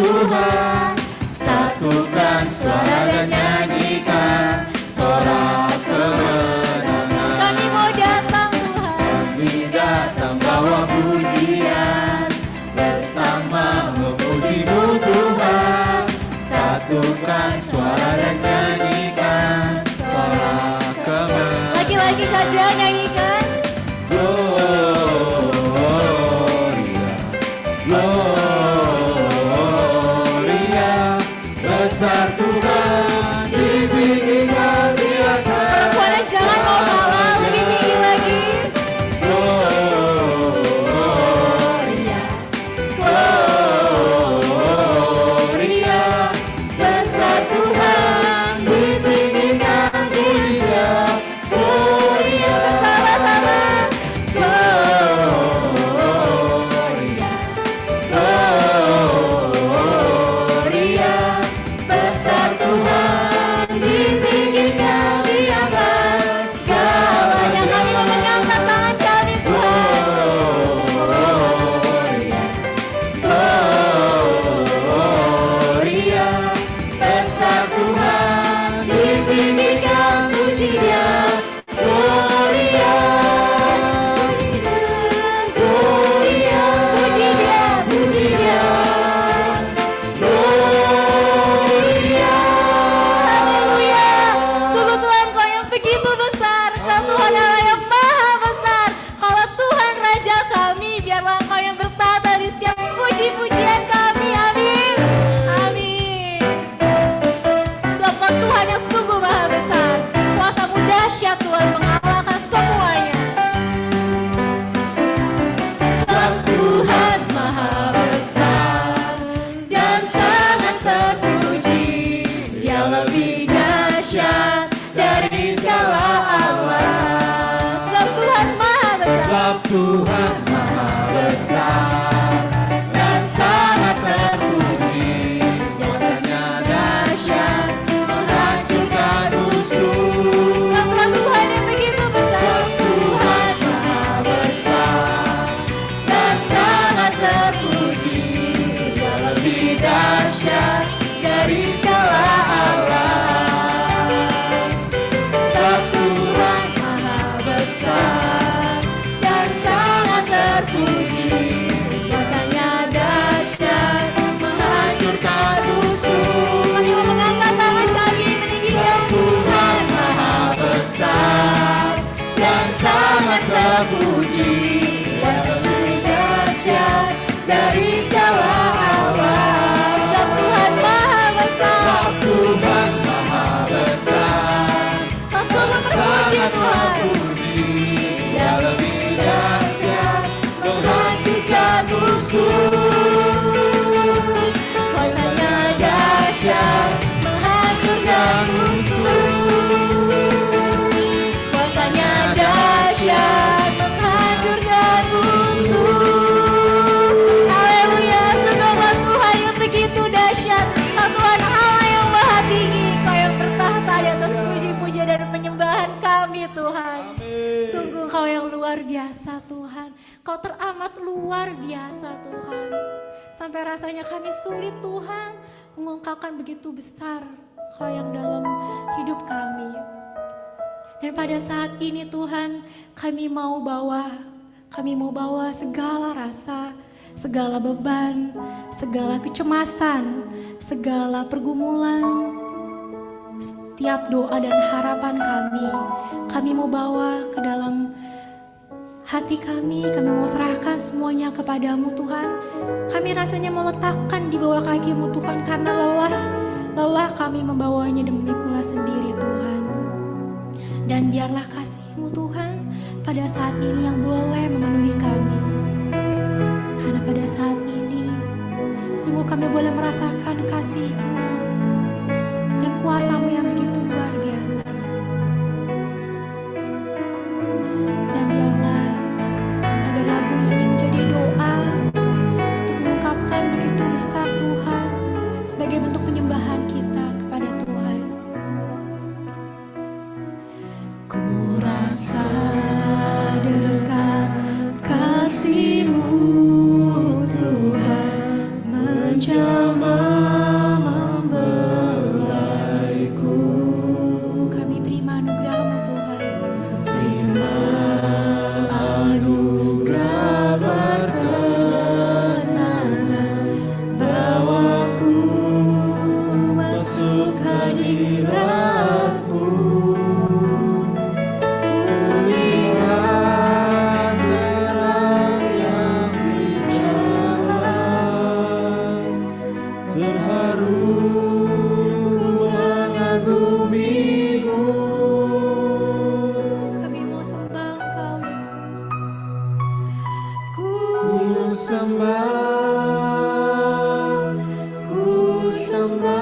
Tuhan, satukan suara dan nyanyikan sorak kemenangan. Kami mau datang Tuhan, kami datang bawa pujian, bersama memuji-Mu Tuhan, satukan suara dan nyanyikan sorak kemenangan. lagi-lagi saja nyanyikan. Gloria, Gloria, besar Tuhan, ditinggikan di atas. Perempuan jangan mau kalah, lebih tinggi lagi. Gloria, Gloria, besar Tuhan, ditinggikan di atas. Gloria, Sama-sama. Gloria, Gloria, besar Tuhan, ditinggikan di atas Segalanya segalanya. kami mau mengangkat tangan kami Tuhan. Gloria, besar Tuhan, ditinggikan pujian. Gloria, Gloria, Puji Dia, puji Dia. Gloria. Haleluya. Sungguh Tuhan Kau yang begitu besar. Kau Tuhan Allah yang maha besar. Kalau Tuhan Raja kami, biarlah Engkau yang bertata di setiap puji-pujian kami. Amin. Amin. Sebab Kau Tuhan yang sungguh maha besar. Kuasa-Mu dahsyat Tuhan mengalahkan semuanya. Sebab Tuhan maha besar dan sangat terpuji. Dia lebih dahsyat dari segala Allah. Sebab Tuhan maha besar. Sebab Tuhan maha besar dan sangat terpuji, kuasanya dahsyat menghancurkan musuh. Sebab Tuhan yang begitu besar. Tuhan maha besar dan sangat terpuji, Dia lebih dahsyat dari segala Allah. Sebab Tuhan maha besar dan sangat terpuji, kuasanya dahsyat menghancurkan musuh. Kami mau mengangkat tangan kami meninggikan Tuhan maha besar dan sangat terpuji, Dia lebih dahsyat dari segala Allah. Sebab Tuhan maha besar. Sebab Tuhan maha besar, Kau sungguh terpuji sangat Tuhan. terpuji, Dia lebih dahsyat menghancurkan musuh. Kuasanya dahsyat menghancurkan musuh. Kuasanya dahsyat menghancurkan musuh. Haleluya, sungguh Tuhan yang begitu dahsyat. Kau Tuhan Allah yang maha tinggi. Kau yang bertahta di atas puji-pujian dan penyembahan kami Tuhan. Sungguh Kau yang luar biasa Tuhan. Kau teramat luar biasa Tuhan. Sampai rasanya kami sulit Tuhan mengungkapkan begitu besar Kau yang dalam hidup kami. Dan pada saat ini Tuhan kami mau bawa segala rasa, segala beban, segala kecemasan, segala pergumulan, setiap doa dan harapan kami mau bawa ke dalam hati kami mau serahkan semuanya kepadamu Tuhan. Kami rasanya mau letakkan di bawah kaki-Mu Tuhan karena lelah kami membawanya dan memikulah sendiri Tuhan. Dan biarlah kasih-Mu Tuhan pada saat ini yang boleh memenuhi kami. Karena pada saat ini sungguh kami boleh merasakan kasih-Mu dan kuasa-Mu yang begitu luar biasa. Dan biarlah agar lagu ini menjadi doa untuk mengungkapkan begitu besar Tuhan sebagai bentuk penyembahan kita kepada Tuhan. Ku rasa dekat kasih-Mu Tuhan menjamah hadirat-Mu. Kulihat terang yang bicara, terharu mengagumimu. Kami mau sembah Engkau Yesus. Ku Ku sembah,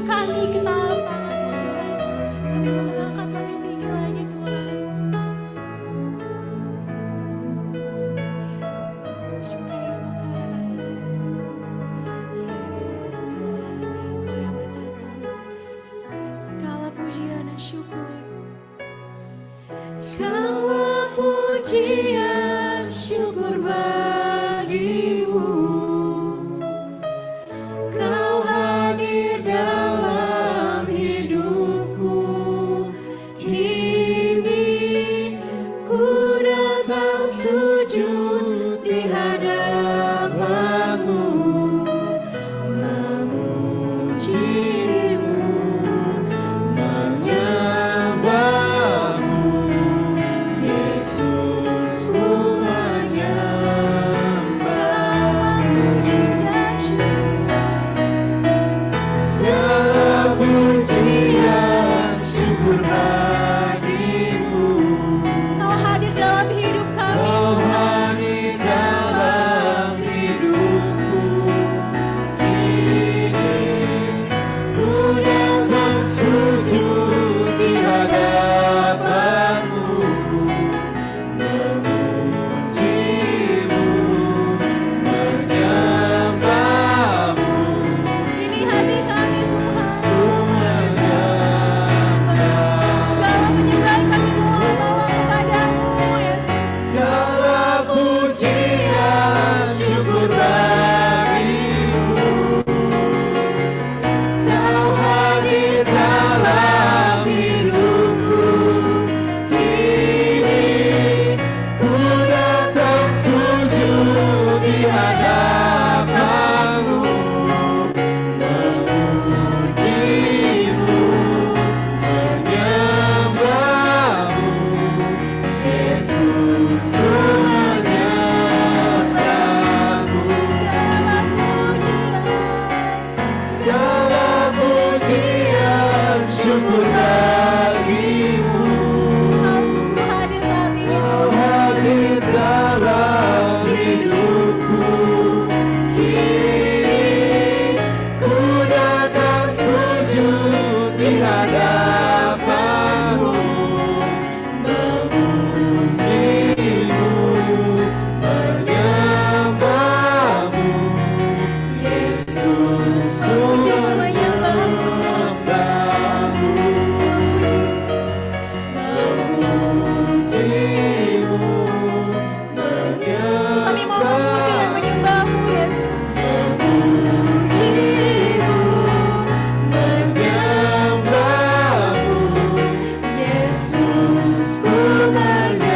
kami ke dalam tangan-Mu Tuhan. Kami mengangkat lebih tinggi lagi Tuhan. Yes Tuhan, biar Engkau yang berkata. Segala pujian dan syukur, segala pujian syukur bagimu. Kau hadir dalam hidupku. Kini ku datang sujud di hadapan-Mu, memuji-Mu, menyembah-Mu. Yesus, ku menyembah. Segala puji dan syukur, segala pujian syukur bagimu. Kau hadir dalam hidup kami. Kau hadir dalam hidupku. Kini ku datang sujud di hadapan-Mu, memuji-Mu, menyembah-Mu. Ini hati kami Tuhan. Ku menyembah. Segala penyembahan kami mohon bawa kepadamu Yesus. Segala pujian syukur bagimu. Kau hadir dalam hidupku. Kini ku datang sujud di hadapan-Mu, memuji-Mu, menyembah-Mu. Yesus, ku menyembah-Mu. Segala pujian syukur bagimu. Kau sungguh hadir saat ini Tuhan. Hadir dalam hidupku. Kini ku datang sujud di hadapan-Mu, memuji-Mu, menyembah-Mu. Yesus, ku menyembah-Mu, memuji-Mu, menyembah-Mu. Kami mau memuji dan menyembah-Mu Yesus. Memuji-Mu, menyembah-Mu. Yesus, ku menyembah-Mu.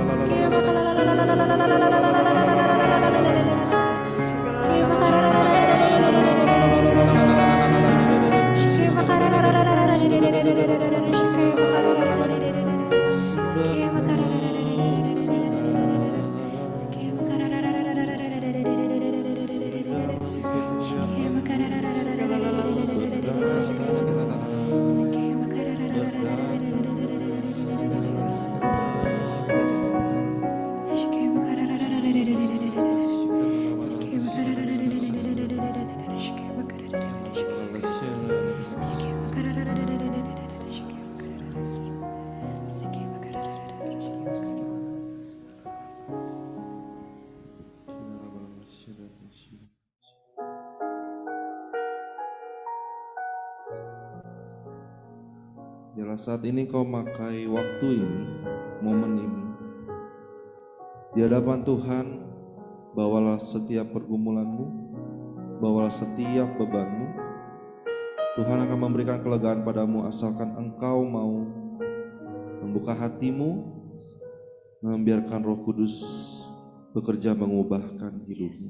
Sekaya Biarlah saat ini kau pakai waktu ini, momen ini, di hadapan Tuhan. Bawalah setiap pergumulanmu, bawalah setiap bebanmu. Tuhan akan memberikan kelegaan padamu asalkan engkau mau membuka hatimu, membiarkan Roh Kudus bekerja mengubahkan hidupmu.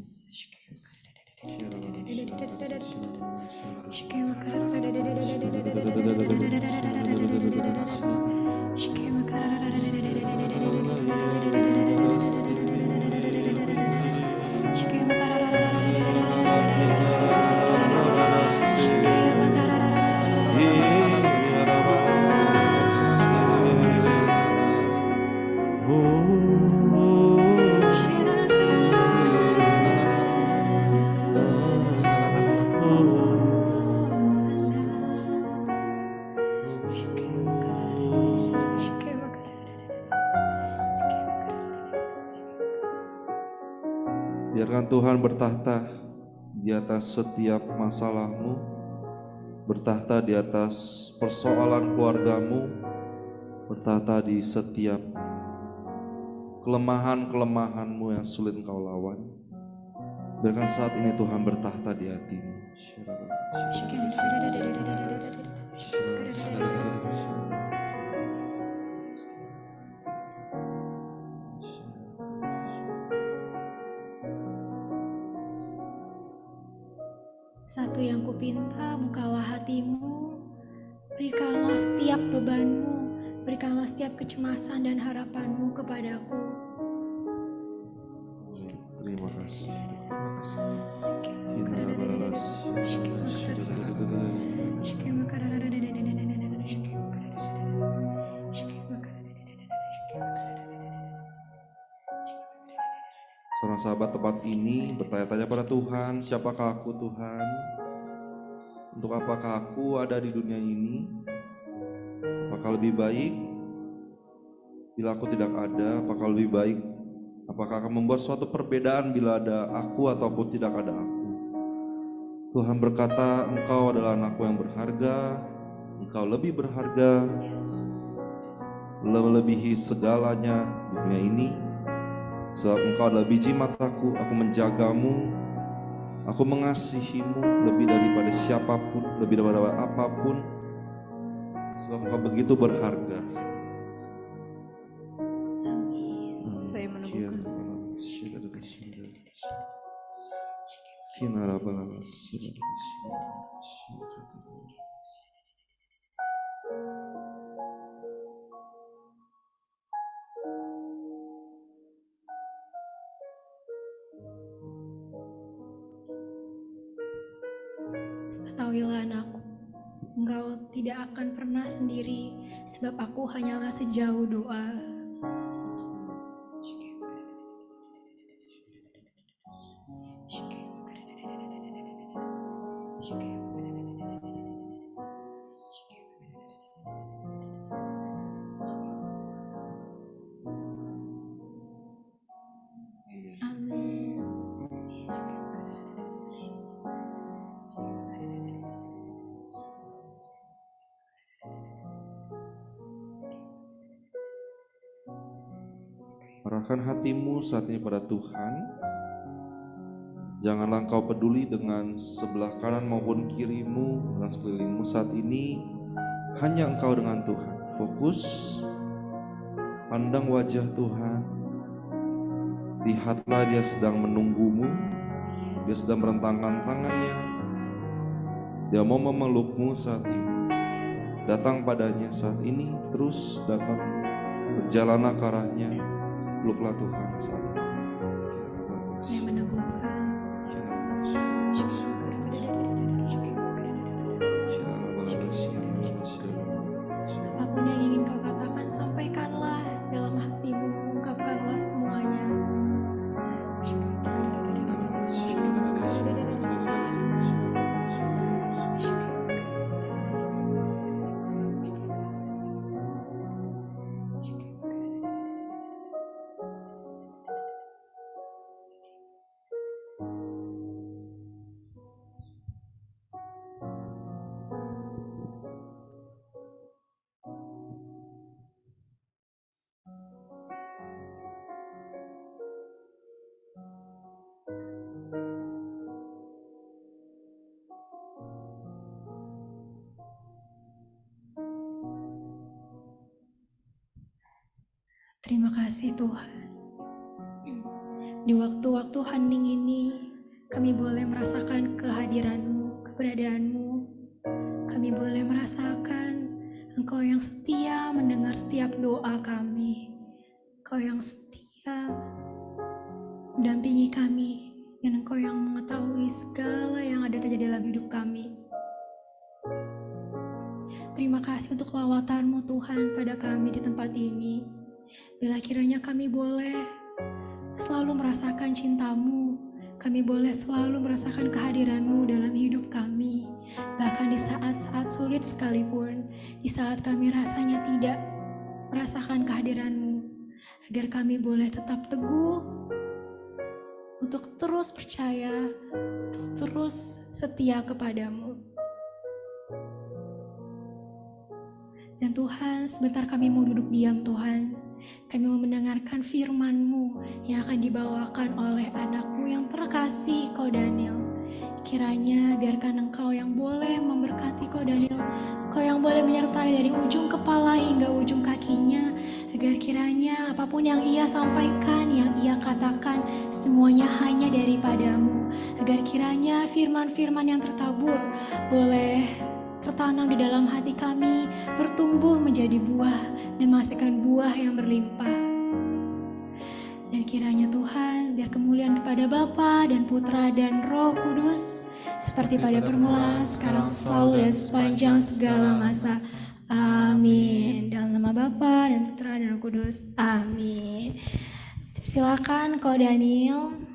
Biarkan Tuhan bertahta di atas setiap masalahmu, bertahta di atas persoalan keluargamu, bertahta di setiap kelemahan-kelemahanmu yang sulit engkau lawan. Biarkan saat ini Tuhan bertahta di hatimu. Satu yang kupinta, bukalah hatimu, berikanlah setiap bebanmu, berikanlah setiap kecemasan dan harapanmu kepadaku. Terima kasih. Seorang sahabat tempat ini bertanya-tanya pada Tuhan, siapakah aku Tuhan? Untuk apakah aku ada di dunia ini? Apakah lebih baik bila aku tidak ada? Apakah lebih baik? Apakah akan membuat suatu perbedaan bila ada aku ataupun tidak ada aku? Tuhan berkata, engkau adalah anakku yang berharga, engkau lebih berharga, melebihi segalanya di dunia ini. Sebab engkau adalah biji mataku, aku menjagamu, aku mengasihimu lebih daripada siapapun, lebih daripada apapun. Sebab engkau begitu berharga. Saya menunggu Ketahuilah anakku, engkau tidak akan pernah sendiri, sebab aku hanyalah sejauh doa. Amin. Arahkan hatimu saat ini pada Tuhan. Janganlah engkau peduli dengan sebelah kanan maupun kirimu, dengan sekelilingmu saat ini. Hanya engkau dengan Tuhan. Fokus, pandang wajah Tuhan. Lihatlah dia sedang menunggumu. Dia sedang merentangkan tangannya. Dia mau memelukmu saat ini. datang padanya saat ini, terus datang, berjalanlah ke arahnya, peluklah Tuhan saat ini. Saya meneguhkan. Apapun yang ingin kau katakan, sampaikanlah dalam hatimu, ungkapkanlah semuanya. Terima kasih Tuhan. Di waktu-waktu hening ini, kami boleh merasakan kehadiran-Mu, keberadaan-Mu. Kami boleh merasakan Engkau yang setia mendengar setiap doa kami. Engkau yang setia mendampingi kami, dan Engkau yang mengetahui segala yang ada terjadi dalam hidup kami. Terima kasih untuk lawatan-Mu Tuhan pada kami di tempat ini. Bila kiranya kami boleh selalu merasakan cinta-Mu, kami boleh selalu merasakan kehadiran-Mu dalam hidup kami. Bahkan di saat-saat sulit sekalipun, di saat kami rasanya tidak merasakan kehadiran-Mu, agar kami boleh tetap teguh untuk terus percaya, untuk terus setia kepadamu. Dan Tuhan, sebentar kami mau duduk diam Tuhan. Kami mau mendengarkan firman-Mu yang akan dibawakan oleh anak-Mu yang terkasih, Ko Daniel. Kiranya biarkan Engkau yang boleh memberkati Ko Daniel, Engkau yang boleh menyertai dari ujung kepala hingga ujung kakinya, agar kiranya apapun yang ia sampaikan, yang ia katakan, semuanya hanya daripada-Mu. Agar kiranya firman-firman yang tertabur boleh tertanam di dalam hati kami, bertumbuh menjadi buah dan menghasilkan buah yang berlimpah. Dan kiranya Tuhan, biar kemuliaan kepada Bapa dan Putra dan Roh Kudus, seperti pada permulaan, sekarang, selalu, dan sepanjang segala masa. Amin. Dalam nama Bapa dan Putra dan Roh Kudus. Amin. Silakan Ko Daniel.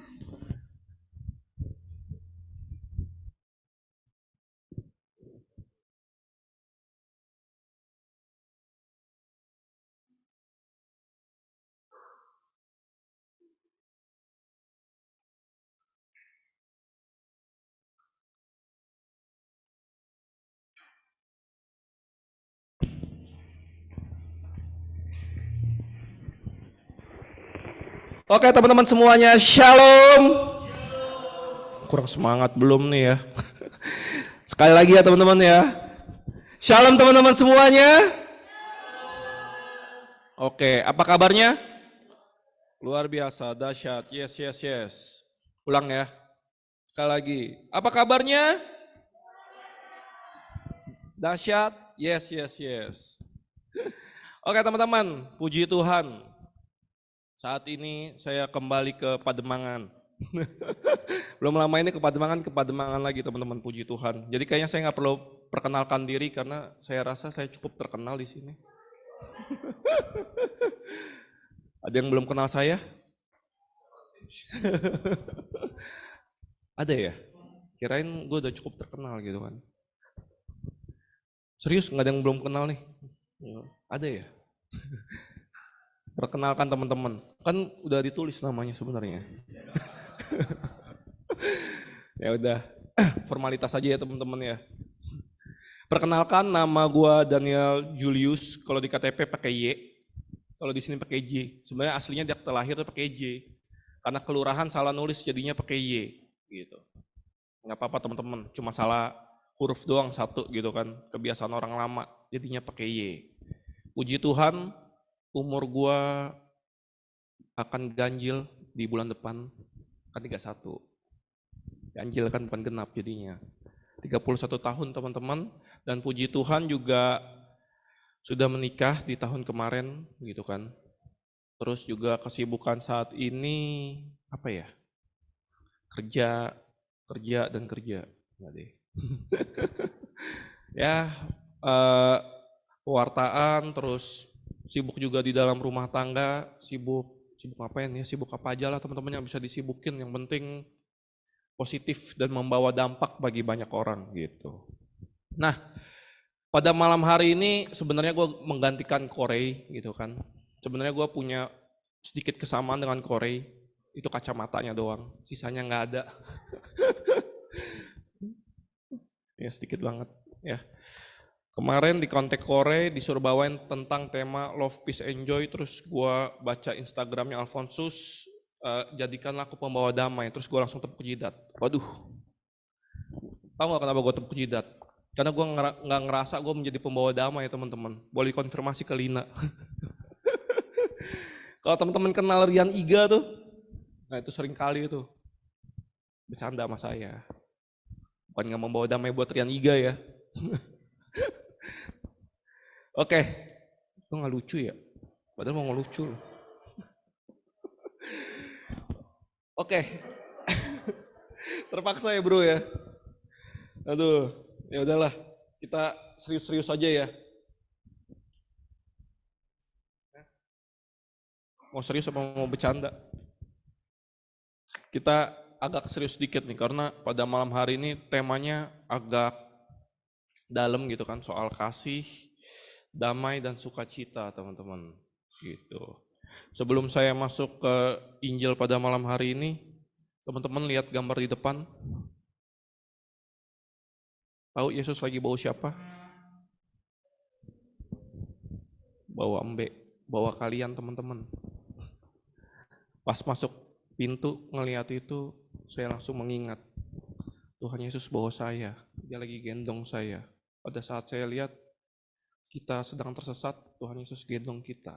Oke teman-teman semuanya, shalom. Kurang semangat belum nih ya. Sekali lagi ya teman-teman ya. Shalom teman-teman semuanya. Oke, apa kabarnya? Luar biasa, dahsyat, yes. Ulang ya. Sekali lagi, apa kabarnya? Dahsyat, yes. Oke teman-teman, puji Tuhan. Saat ini saya kembali ke Pademangan. Belum lama ini ke Pademangan lagi teman-teman, puji Tuhan. Jadi kayaknya saya nggak perlu perkenalkan diri karena saya rasa saya cukup terkenal di sini. Ada yang belum kenal saya? Ada ya? Kirain gue udah cukup terkenal gitu kan. Serius nggak ada yang belum kenal nih? Ada ya? Perkenalkan teman-teman, kan udah ditulis namanya sebenarnya. Ya udah, formalitas aja ya teman-teman ya. Perkenalkan, nama gua Daniel Julius, kalau di KTP pakai Y, kalau di sini pakai J. Sebenarnya aslinya di akte lahir tuh pakai J, karena kelurahan salah nulis jadinya pakai Y, gitu. Nggak apa-apa teman-teman, cuma salah huruf doang satu gitu kan, kebiasaan orang lama, jadinya pakai Y. Puji Tuhan. Umur gua akan ganjil di bulan depan, kan 31. Ganjil kan bukan genap jadinya. 31 tahun teman-teman, dan puji Tuhan juga sudah menikah di tahun kemarin gitu kan. Terus juga kesibukan saat ini apa ya? Kerja, kerja dan kerja. Enggak deh. Ya, eh, pewartaan, terus sibuk juga di dalam rumah tangga, sibuk ngapain ya, sibuk apa aja lah teman-teman yang bisa disibukin, yang penting positif dan membawa dampak bagi banyak orang gitu. Nah, pada malam hari ini sebenarnya gue menggantikan Korey gitu kan. Sebenarnya gue punya sedikit kesamaan dengan Korey, itu kacamatanya doang, sisanya nggak ada. Ya sedikit banget ya. Kemarin di kontak Korey disuruh bawain tentang tema Love, Peace, Enjoy, terus gue baca Instagramnya Alfonsus, jadikanlah aku pembawa damai, terus gue langsung tepuk jidat. Waduh, tahu nggak kenapa gue tepuk jidat? Karena gue nggak ngerasa gue menjadi pembawa damai teman-teman. Boleh konfirmasi ke Lina. Kalau teman-teman kenal Rian Iga tuh, nah itu sering kali itu bercanda sama saya. Bukan nggak membawa damai buat Rian Iga ya. Oke, itu nggak lucu ya? Padahal mau ngelucu. Oke, terpaksa ya bro ya. Aduh, ya udahlah, kita serius-serius aja ya. Mau serius apa mau bercanda? Kita agak serius sedikit nih, karena pada malam hari ini temanya agak dalam gitu kan, soal kasih, damai dan sukacita teman-teman. Gitu. Sebelum saya masuk ke Injil pada malam hari ini, teman-teman lihat gambar di depan. Tahu Yesus lagi bawa siapa? Bawa Embe, bawa kalian teman-teman. Pas masuk pintu ngelihat itu, saya langsung mengingat Tuhan Yesus bawa saya, dia lagi gendong saya. Pada saat saya lihat kita sedang tersesat, Tuhan Yesus gendong kita.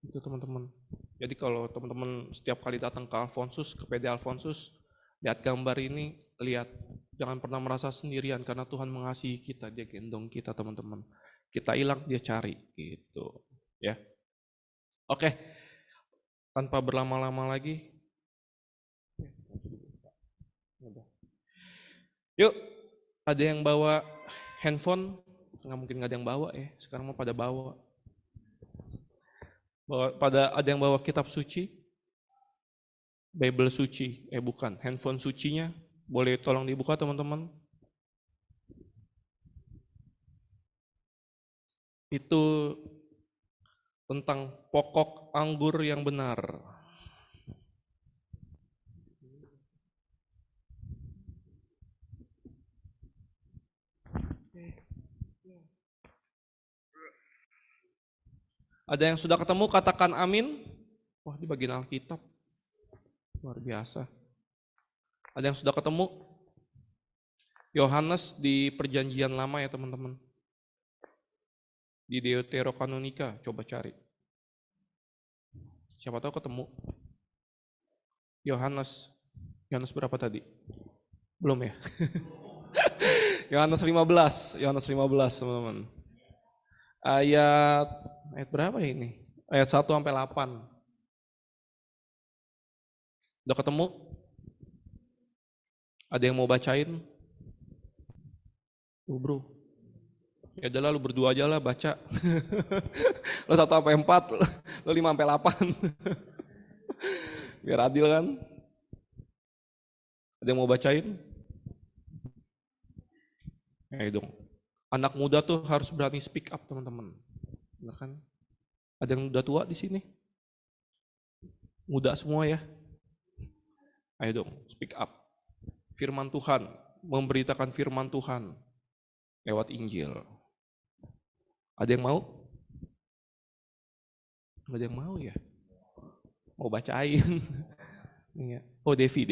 Itu teman-teman. Jadi kalau teman-teman setiap kali datang ke Alfonsus, ke PD Alfonsus, lihat gambar ini, lihat, jangan pernah merasa sendirian karena Tuhan mengasihi kita, dia gendong kita teman-teman. Kita hilang, dia cari gitu. Ya. Oke. Tanpa berlama-lama lagi. Yuk, ada yang bawa handphone? Nggak mungkin nggak ada yang bawa ya, sekarang mau pada bawa. Ada yang bawa kitab suci? Bible suci, bukan, handphone sucinya. Boleh tolong dibuka teman-teman? Itu tentang pokok anggur yang benar. Ada yang sudah ketemu, katakan amin. Wah, di bagian Alkitab. Luar biasa. Ada yang sudah ketemu? Yohanes di perjanjian lama ya teman-teman. Di Deuterokanonika, coba cari. Siapa tahu ketemu. Yohanes berapa tadi? Belum ya? Yohanes 15 teman-teman. Ayat berapa ya ini? Ayat 1 sampai 8. Udah ketemu? Ada yang mau bacain? Bro. Ya adalah lu berdua aja lah baca. Lu 1 sampai 4, lu 5 sampai 8. Biar adil kan? Ada yang mau bacain? Ayo dong. Anak muda tuh harus berani speak up teman-teman. Benar kan? Ada yang udah tua di sini? Muda semua ya? Ayo dong, speak up. Firman Tuhan, memberitakan firman Tuhan lewat Injil. Ada yang mau? Ada yang mau ya? Mau bacain? Oh Devi.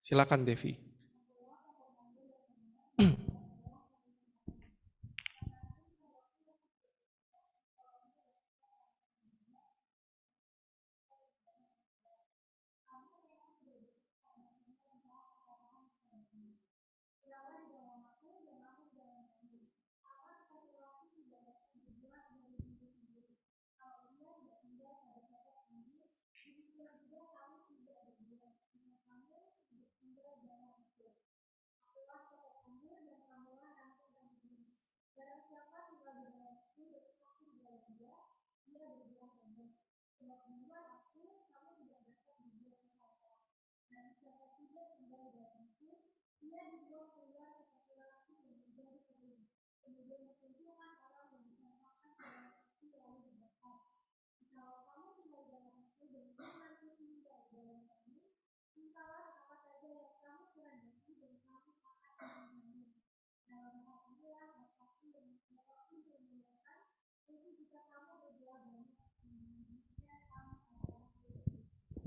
Silakan Devi.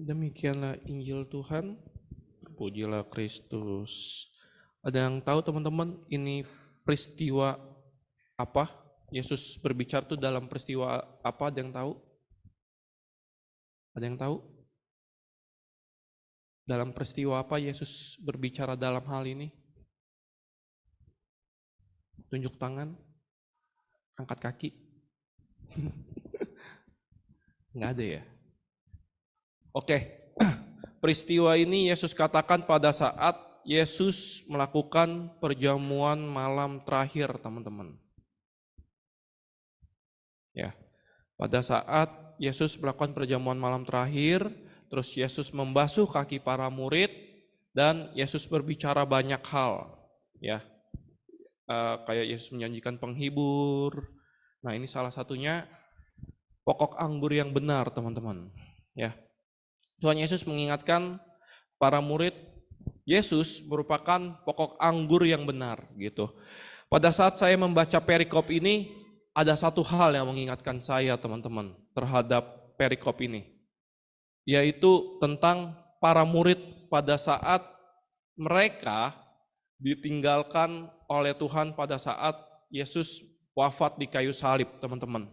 Demikianlah Injil Tuhan. Pujilah Kristus. Ada yang tahu teman-teman ini peristiwa apa? Yesus berbicara tuh dalam peristiwa apa? Ada yang tahu? Ada yang tahu? Dalam peristiwa apa Yesus berbicara dalam hal ini? Tunjuk tangan, angkat kaki. Nggak ada ya? Oke, peristiwa ini Yesus katakan pada saat Yesus melakukan perjamuan malam terakhir, teman-teman. Ya, pada saat Yesus melakukan perjamuan malam terakhir, terus Yesus membasuh kaki para murid dan Yesus berbicara banyak hal, ya. Kayak Yesus menjanjikan penghibur. Nah, ini salah satunya pokok anggur yang benar, teman-teman. Ya. Tuhan Yesus mengingatkan para murid, Yesus merupakan pokok anggur yang benar, gitu. Pada saat saya membaca perikop ini, ada satu hal yang mengingatkan saya, teman-teman, terhadap perikop ini, yaitu tentang para murid pada saat mereka ditinggalkan oleh Tuhan pada saat Yesus wafat di kayu salib, teman-teman.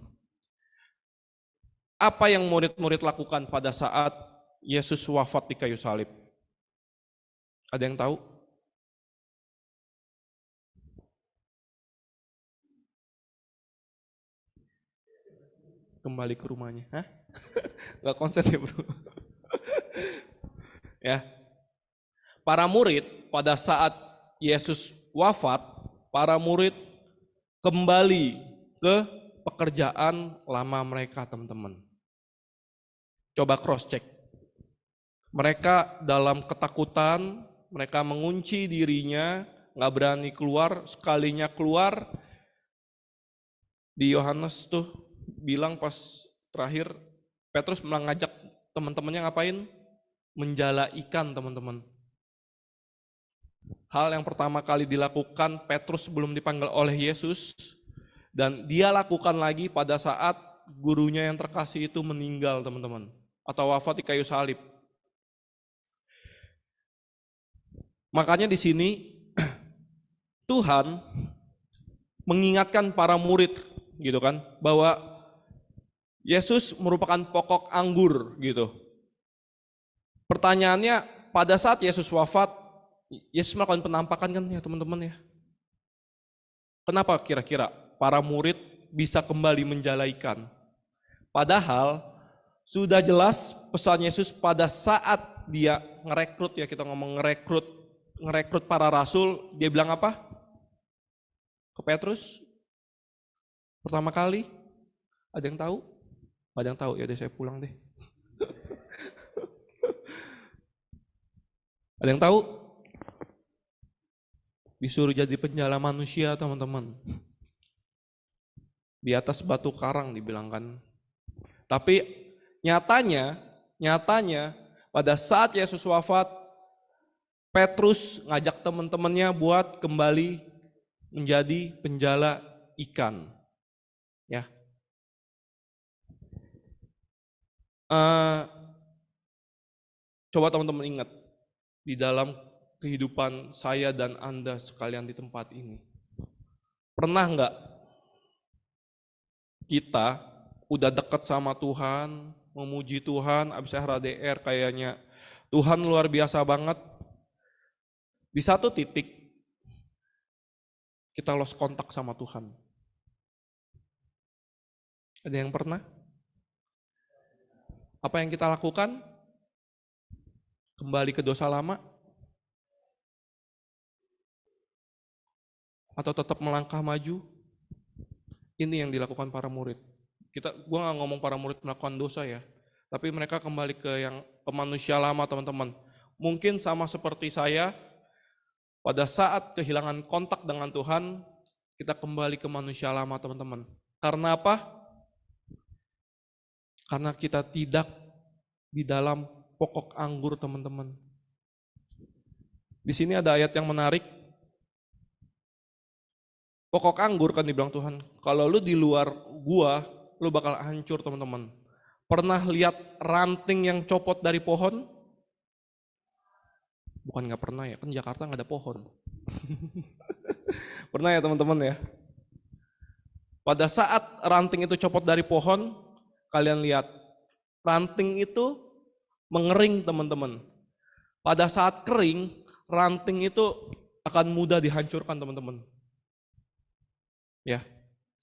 Apa yang murid-murid lakukan pada saat Yesus wafat di kayu salib? Ada yang tahu? Kembali ke rumahnya. Hah? Gak konsen ya bro? Ya. Para murid pada saat Yesus wafat, para murid kembali ke pekerjaan lama mereka, teman-teman. Coba cross check. Mereka dalam ketakutan, mereka mengunci dirinya, nggak berani keluar. Sekalinya keluar, di Yohanes tuh bilang pas terakhir, Petrus mengajak teman-temannya ngapain? Menjala ikan, teman-teman. Hal yang pertama kali dilakukan Petrus sebelum dipanggil oleh Yesus, dan dia lakukan lagi pada saat gurunya yang terkasih itu meninggal, teman-teman, atau wafat di kayu salib. Makanya di sini Tuhan mengingatkan para murid, gitu kan, bahwa Yesus merupakan pokok anggur, gitu. Pertanyaannya, pada saat Yesus wafat, Yesus melakukan penampakan kan ya teman-teman ya. Kenapa kira-kira para murid bisa kembali menjala ikan? Padahal sudah jelas pesan Yesus pada saat dia ngerekrut, ya kita ngomong ngerekrut para rasul, dia bilang apa? Ke Petrus pertama kali, ada yang tahu? Ada yang tahu? Ya deh saya pulang deh. Ada yang tahu? Disuruh jadi penjala manusia, teman-teman. Di atas batu karang dibilangkan. Tapi nyatanya pada saat Yesus wafat, Petrus ngajak teman-temannya buat kembali menjadi penjala ikan. Ya. Coba teman-teman ingat di dalam kehidupan saya dan Anda sekalian di tempat ini. Pernah nggak kita udah dekat sama Tuhan, memuji Tuhan, abis RADR kayaknya Tuhan luar biasa banget. Di satu titik kita lost kontak sama Tuhan. Ada yang pernah? Apa yang kita lakukan? Kembali ke dosa lama? Atau tetap melangkah maju? Ini yang dilakukan para murid. Gua nggak ngomong para murid melakukan dosa ya, tapi mereka kembali ke manusia lama teman-teman. Mungkin sama seperti saya, pada saat kehilangan kontak dengan Tuhan, kita kembali ke manusia lama teman-teman. Karena apa? Karena kita tidak di dalam pokok anggur teman-teman. Di sini ada ayat yang menarik. Pokok anggur kan dibilang Tuhan, kalau lu di luar gua, lu bakal hancur teman-teman. Pernah lihat ranting yang copot dari pohon? Bukan nggak pernah ya, kan Jakarta nggak ada pohon. Pernah ya teman-teman ya? Pada saat ranting itu copot dari pohon, kalian lihat, ranting itu mengering teman-teman. Pada saat kering, ranting itu akan mudah dihancurkan teman-teman. Ya.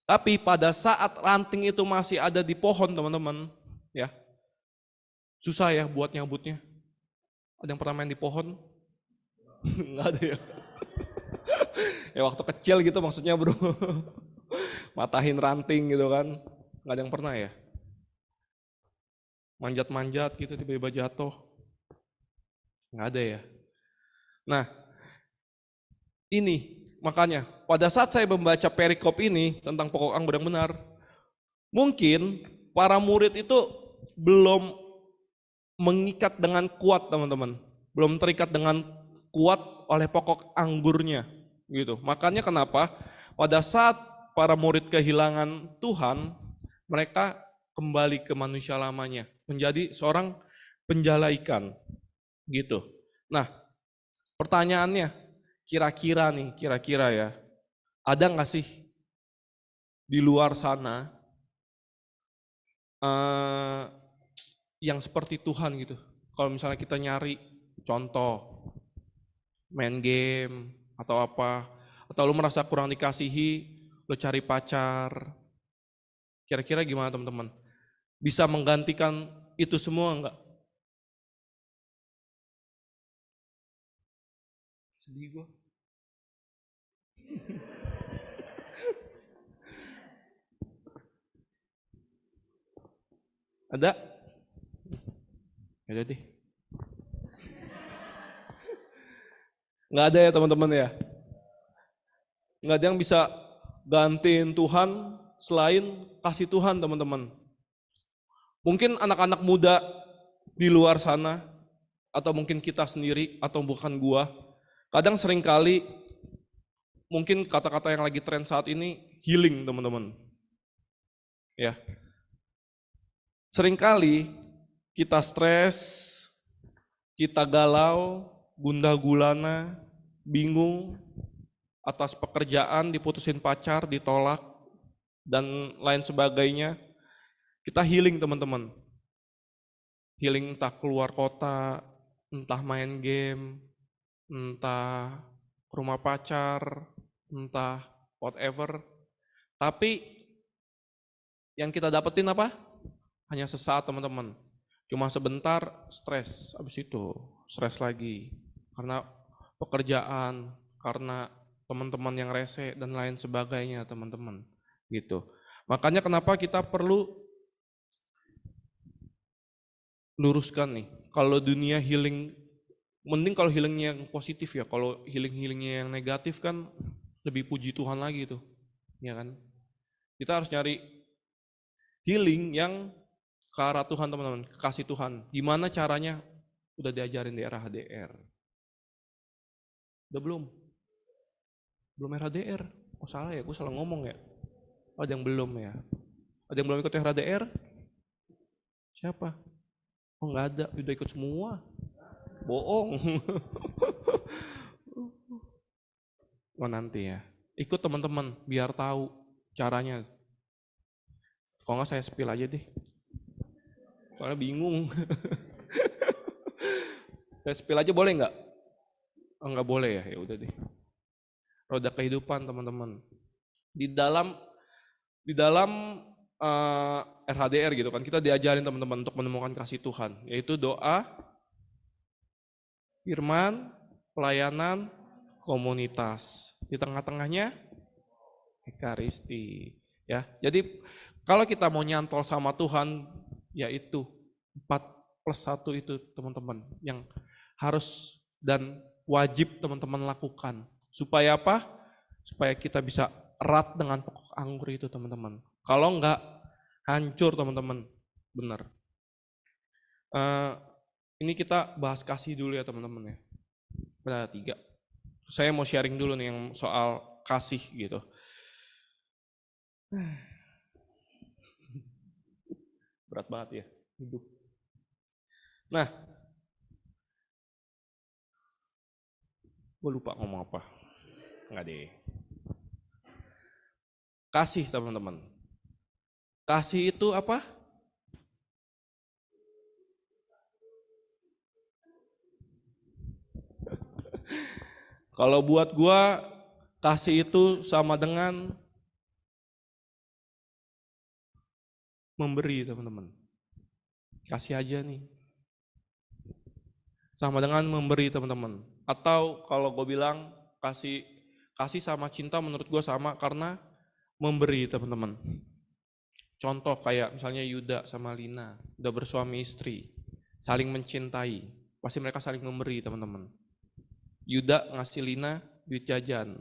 Tapi pada saat ranting itu masih ada di pohon teman-teman, ya. Susah ya buat nyabutnya. Ada yang pernah main di pohon? Enggak ada ya. Ya waktu kecil gitu maksudnya bro. Matahin ranting gitu kan. Enggak ada yang pernah ya. Manjat-manjat gitu tiba-tiba jatuh. Enggak ada ya. Nah, ini makanya pada saat saya membaca perikop ini tentang pokok anggur yang benar, mungkin para murid itu belum mengikat dengan kuat teman-teman, belum terikat dengan kuat oleh pokok anggurnya, gitu. Makanya kenapa pada saat para murid kehilangan Tuhan, mereka kembali ke manusia lamanya, menjadi seorang penjala ikan, gitu. Nah. Pertanyaannya, kira-kira ya, ada nggak sih di luar sana yang seperti Tuhan gitu? Kalau misalnya kita nyari contoh, main game atau apa, atau lu merasa kurang dikasihi, lu cari pacar, kira-kira gimana teman-teman? Bisa menggantikan itu semua nggak? Sedih gue. Ada? Ada deh. Nggak ada ya teman-teman ya? Nggak ada yang bisa gantiin Tuhan selain kasih Tuhan teman-teman. Mungkin anak-anak muda di luar sana, atau mungkin kita sendiri, atau bukan gua, kadang seringkali mungkin kata-kata yang lagi tren saat ini healing teman-teman. Ya. Seringkali kita stres, kita galau, gundah gulana, bingung atas pekerjaan, diputusin pacar, ditolak, dan lain sebagainya. Kita healing teman-teman. Healing entah keluar kota, entah main game, entah ke rumah pacar, entah whatever. Tapi yang kita dapetin apa? Hanya sesaat teman-teman. Cuma sebentar stres, habis itu stres lagi. Karena pekerjaan, karena teman-teman yang rese dan lain sebagainya teman-teman. Gitu. Makanya kenapa kita perlu luruskan nih. Kalau dunia healing, mending kalau healingnya yang positif ya. Kalau healingnya yang negatif kan lebih puji Tuhan lagi tuh, ya kan? Kita harus nyari healing yang ke arah Tuhan teman-teman, kasih Tuhan. Gimana caranya? Udah diajarin di RHDR. Udah belum? Belum RHDR? Oh salah ya, gue salah ngomong ya. Oh, ada yang belum ya. Ada yang belum ikut RHDR? Siapa? Oh nggak ada, udah ikut semua. Bohong. Oh nanti ya. Ikut teman-teman, biar tahu caranya. Kalau nggak saya spill aja deh. Soalnya bingung. Saya spill aja boleh nggak? Oh, nggak boleh ya, ya udah deh. Roda kehidupan teman-teman. Di dalam RHDR gitu kan, kita diajarin teman-teman untuk menemukan kasih Tuhan, yaitu doa, firman, pelayanan, komunitas. Di tengah-tengahnya Ekaristi. Ya, jadi kalau kita mau nyantol sama Tuhan, yaitu 4+1 itu teman-teman yang harus dan wajib teman-teman lakukan. Supaya apa? Supaya kita bisa erat dengan pokok anggur itu teman-teman. Kalau enggak, hancur teman-teman. Benar. Ini kita bahas kasih dulu ya teman-teman ya. Ada 3. Saya mau sharing dulu nih yang soal kasih gitu. Berat banget ya hidup. Nah, gue lupa ngomong apa. Enggak deh. Kasih teman-teman. Kasih itu apa? Kalau buat gua, kasih itu sama dengan memberi teman-teman. Kasih aja nih. Sama dengan memberi teman-teman. Atau kalau gue bilang kasih sama cinta menurut gue sama karena memberi teman-teman. Contoh kayak misalnya Yuda sama Lina udah bersuami istri, saling mencintai, pasti mereka saling memberi teman-teman. Yuda ngasih Lina duit jajan.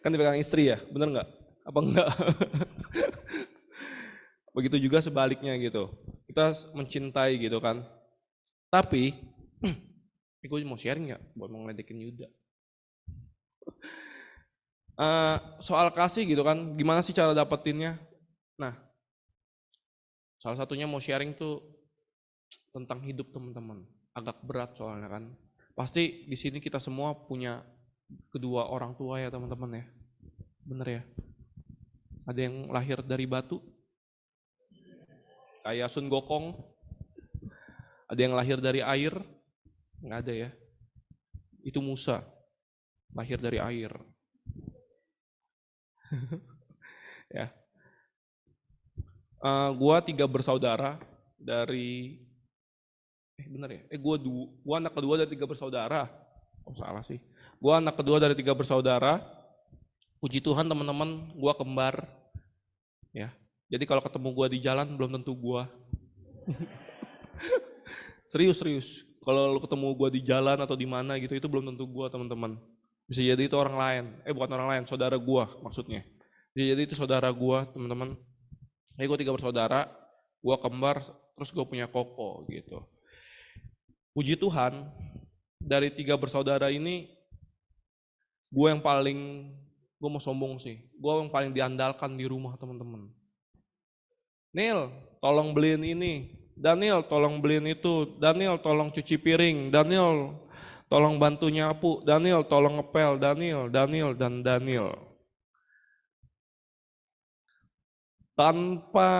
Kan dipegang istri ya, bener nggak? Apa enggak? Begitu juga sebaliknya gitu. Kita mencintai gitu kan. Tapi, gue mau sharing nggak buat ngeledekin Yuda? Soal kasih gitu kan, gimana sih cara dapetinnya? Nah, salah satunya mau sharing tuh tentang hidup teman-teman. Agak berat soalnya kan. Pasti di sini kita semua punya kedua orang tua ya teman-teman ya. Bener ya? Ada yang lahir dari batu, kayak Sun Gokong. Ada yang lahir dari air, nggak ada ya. Itu Musa, lahir dari air. Ya. Gua 3 bersaudara dari bener ya? Gua anak kedua dari 3 bersaudara. Oh salah sih. Gua anak kedua dari 3 bersaudara. Puji Tuhan teman-teman, gua kembar. Ya. Jadi kalau ketemu gua di jalan belum tentu gua. Serius. Kalau lu ketemu gua di jalan atau di mana gitu itu belum tentu gua teman-teman. Bisa jadi itu orang lain. Bukan orang lain, saudara gua maksudnya. Bisa jadi itu saudara gua teman-teman. Jadi gua 3 bersaudara, gua kembar, terus gua punya koko gitu. Puji Tuhan, dari 3 bersaudara ini, gue mau sombong sih, gue yang paling diandalkan di rumah teman-teman. Nil, tolong beliin ini. Daniel, tolong beliin itu. Daniel, tolong cuci piring. Daniel, tolong bantu nyapu. Daniel, tolong ngepel. Daniel, dan Daniel. Tanpa,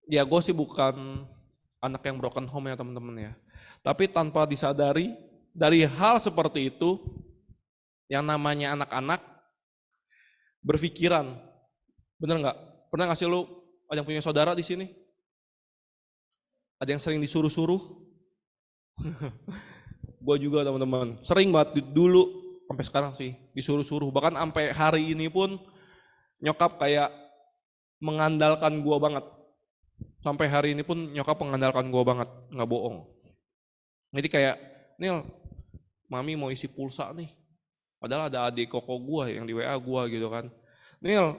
ya gue sih bukan anak yang broken home ya teman-teman ya. Tapi tanpa disadari, dari hal seperti itu, yang namanya anak-anak berpikiran, bener nggak? Pernah nggak sih lu ada yang punya saudara di sini? Ada yang sering disuruh-suruh? Gue juga teman-teman, sering banget dulu sampai sekarang sih disuruh-suruh. Bahkan sampai hari ini pun nyokap kayak mengandalkan gue banget. Sampai hari ini pun nyokap mengandalkan gue banget, nggak bohong. Jadi kayak, Nil, mami mau isi pulsa nih. Padahal ada adik koko gue yang di WA gue gitu kan. Nil,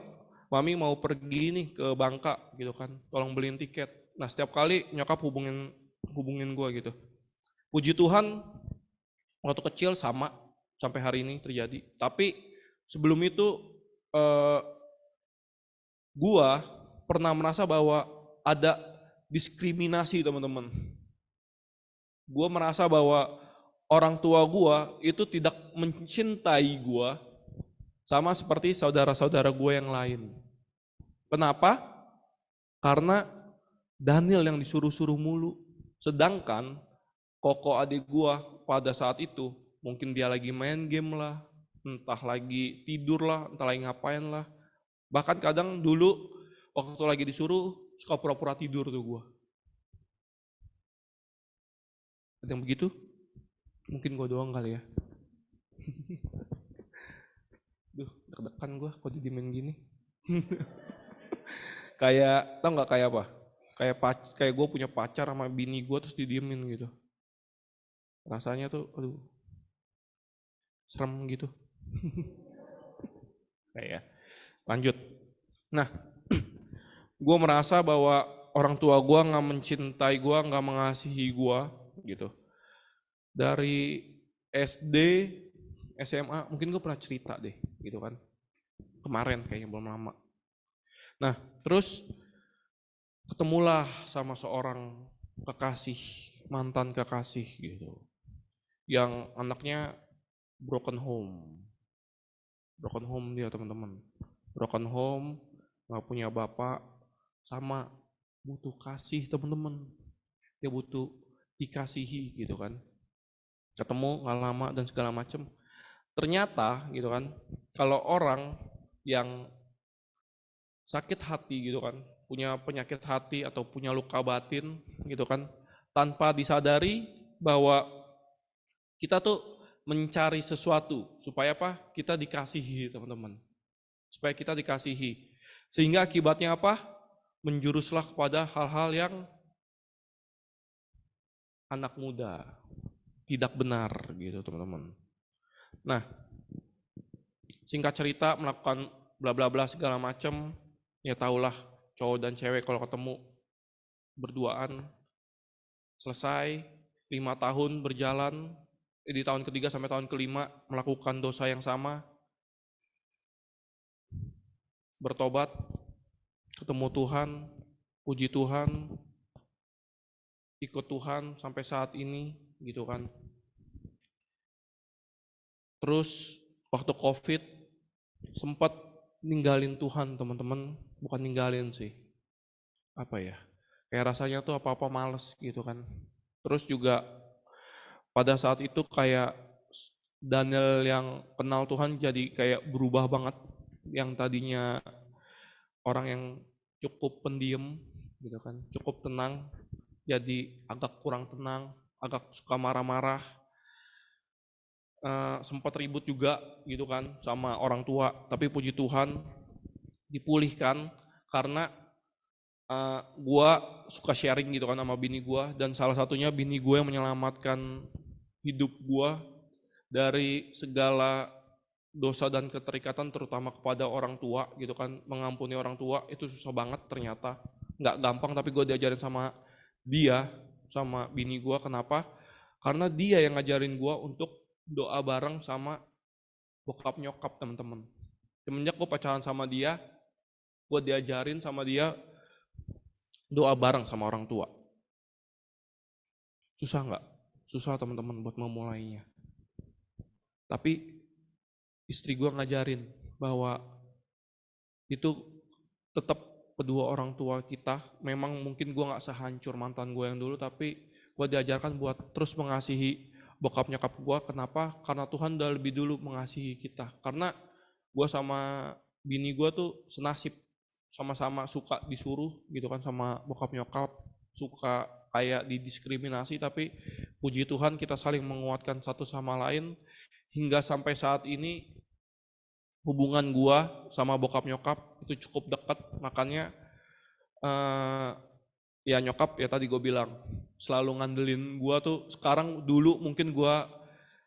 mami mau pergi nih ke Bangka gitu kan. Tolong beliin tiket. Nah setiap kali nyokap hubungin gue gitu. Puji Tuhan, waktu kecil sama sampai hari ini terjadi. Tapi sebelum itu gue pernah merasa bahwa ada diskriminasi teman-teman. Gue merasa bahwa orang tua gue itu tidak mencintai gue sama seperti saudara-saudara gue yang lain. Kenapa? Karena Daniel yang disuruh-suruh mulu. Sedangkan koko adik gue pada saat itu mungkin dia lagi main game lah, entah lagi tidur lah, entah lagi ngapain lah. Bahkan kadang dulu waktu lagi disuruh suka pura-pura tidur tuh gue. Ada yang begitu? Mungkin gue doang kali ya. Deg-degan gue kok didiemin gini. Kayak, tau nggak kayak apa? Kayak gue punya pacar sama bini gue terus didiemin gitu. Rasanya tuh, aduh, serem gitu. Kayak, lanjut. Nah, gue merasa bahwa orang tua gue nggak mencintai gue, nggak mengasihi gue gitu. Dari SD, SMA, mungkin gue pernah cerita deh gitu kan. Kemarin kayaknya belum lama. Nah, terus ketemulah sama seorang kekasih, mantan kekasih gitu. Yang anaknya broken home. Broken home dia teman-teman. Broken home, gak punya bapak, sama butuh kasih teman-teman. Dia butuh dikasihi gitu kan. Ketemu gak lama dan segala macem. Ternyata gitu kan, kalau orang yang sakit hati gitu kan, punya penyakit hati atau punya luka batin gitu kan, tanpa disadari bahwa kita tuh mencari sesuatu supaya apa? Kita dikasihi teman-teman. Supaya kita dikasihi. Sehingga akibatnya apa? Menjuruslah kepada hal-hal yang anak muda, tidak benar gitu teman-teman. Nah, singkat cerita melakukan bla bla bla segala macam, ya tahulah cowok dan cewek kalau ketemu berduaan, selesai 5 tahun berjalan, di tahun ketiga sampai tahun kelima melakukan dosa yang sama, bertobat, ketemu Tuhan, puji Tuhan, ikut Tuhan sampai saat ini gitu kan. Terus waktu COVID sempat ninggalin Tuhan teman-teman, bukan ninggalin sih, apa ya, kayak rasanya tuh apa-apa males gitu kan. Terus juga pada saat itu kayak Daniel yang kenal Tuhan jadi kayak berubah banget, yang tadinya orang yang cukup pendiam gitu kan, cukup tenang, jadi agak kurang tenang, agak suka marah-marah. Sempat ribut juga gitu kan sama orang tua, tapi puji Tuhan dipulihkan karena gua suka sharing gitu kan sama bini gua, dan salah satunya bini gua yang menyelamatkan hidup gua dari segala dosa dan keterikatan, terutama kepada orang tua gitu kan. Mengampuni orang tua itu susah banget ternyata, nggak gampang, tapi gue diajarin sama dia, sama bini gue. Kenapa? Karena dia yang ngajarin gue untuk doa bareng sama bokap nyokap teman-teman. Semenjak gue pacaran sama dia, gue diajarin sama dia doa bareng sama orang tua. Susah nggak? Susah teman-teman buat memulainya. Tapi istri gue ngajarin bahwa itu tetap kedua orang tua kita. Memang mungkin gue gak sehancur mantan gue yang dulu, tapi gue diajarkan buat terus mengasihi bokap nyokap gue. Kenapa? Karena Tuhan udah lebih dulu mengasihi kita. Karena gue sama bini gue tuh senasib, sama-sama suka disuruh gitu kan sama bokap nyokap, suka kayak didiskriminasi, tapi puji Tuhan kita saling menguatkan satu sama lain. Hingga sampai saat ini hubungan gua sama bokap nyokap itu cukup dekat. Makanya ya nyokap ya tadi gue bilang selalu ngandelin gua tuh. Sekarang dulu mungkin gua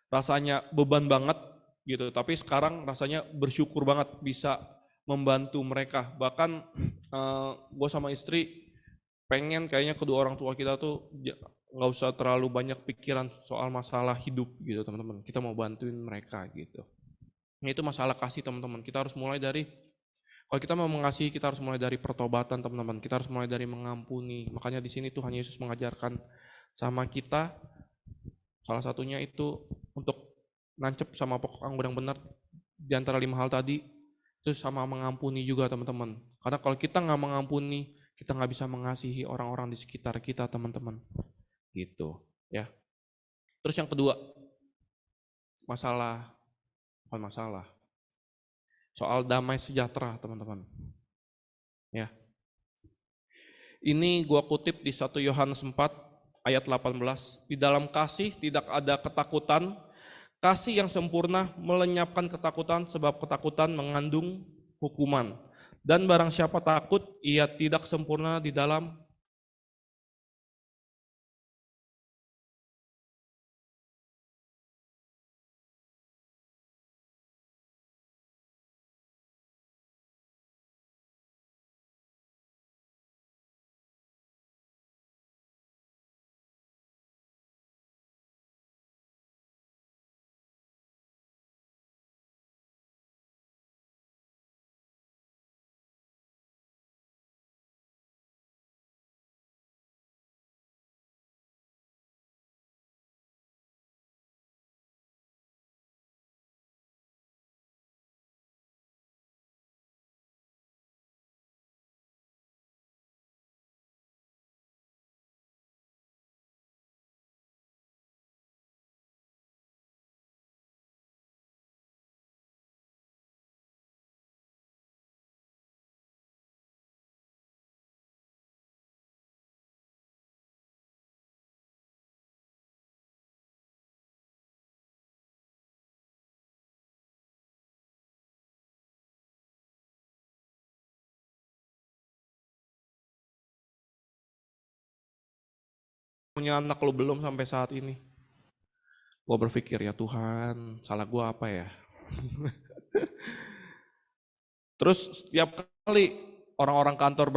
rasanya beban banget gitu, tapi sekarang rasanya bersyukur banget bisa membantu mereka. Bahkan gua sama istri pengen kayaknya kedua orang tua kita tuh nggak usah terlalu banyak pikiran soal masalah hidup gitu teman-teman. Kita mau bantuin mereka gitu. Nah, itu masalah kasih teman-teman. Kita harus mulai dari, kalau kita mau mengasihi, kita harus mulai dari pertobatan teman-teman. Kita harus mulai dari mengampuni. Makanya di sini Tuhan Yesus mengajarkan sama kita, salah satunya itu untuk nancep sama pokok anggur yang benar di antara 5 hal tadi, itu sama mengampuni juga teman-teman. Karena kalau kita nggak mengampuni, kita nggak bisa mengasihi orang-orang di sekitar kita teman-teman. Gitu ya. Terus yang kedua, soal damai sejahtera teman-teman ya. Ini gua kutip di 1 Yohanes 4 ayat 18. Di dalam kasih tidak ada ketakutan, Kasih yang sempurna melenyapkan ketakutan, sebab ketakutan mengandung hukuman. Dan barang siapa takut, ia tidak sempurna di dalam punya anak lo belum sampai saat ini. Gue berpikir, ya Tuhan, salah gue apa ya? Terus setiap kali orang-orang kantor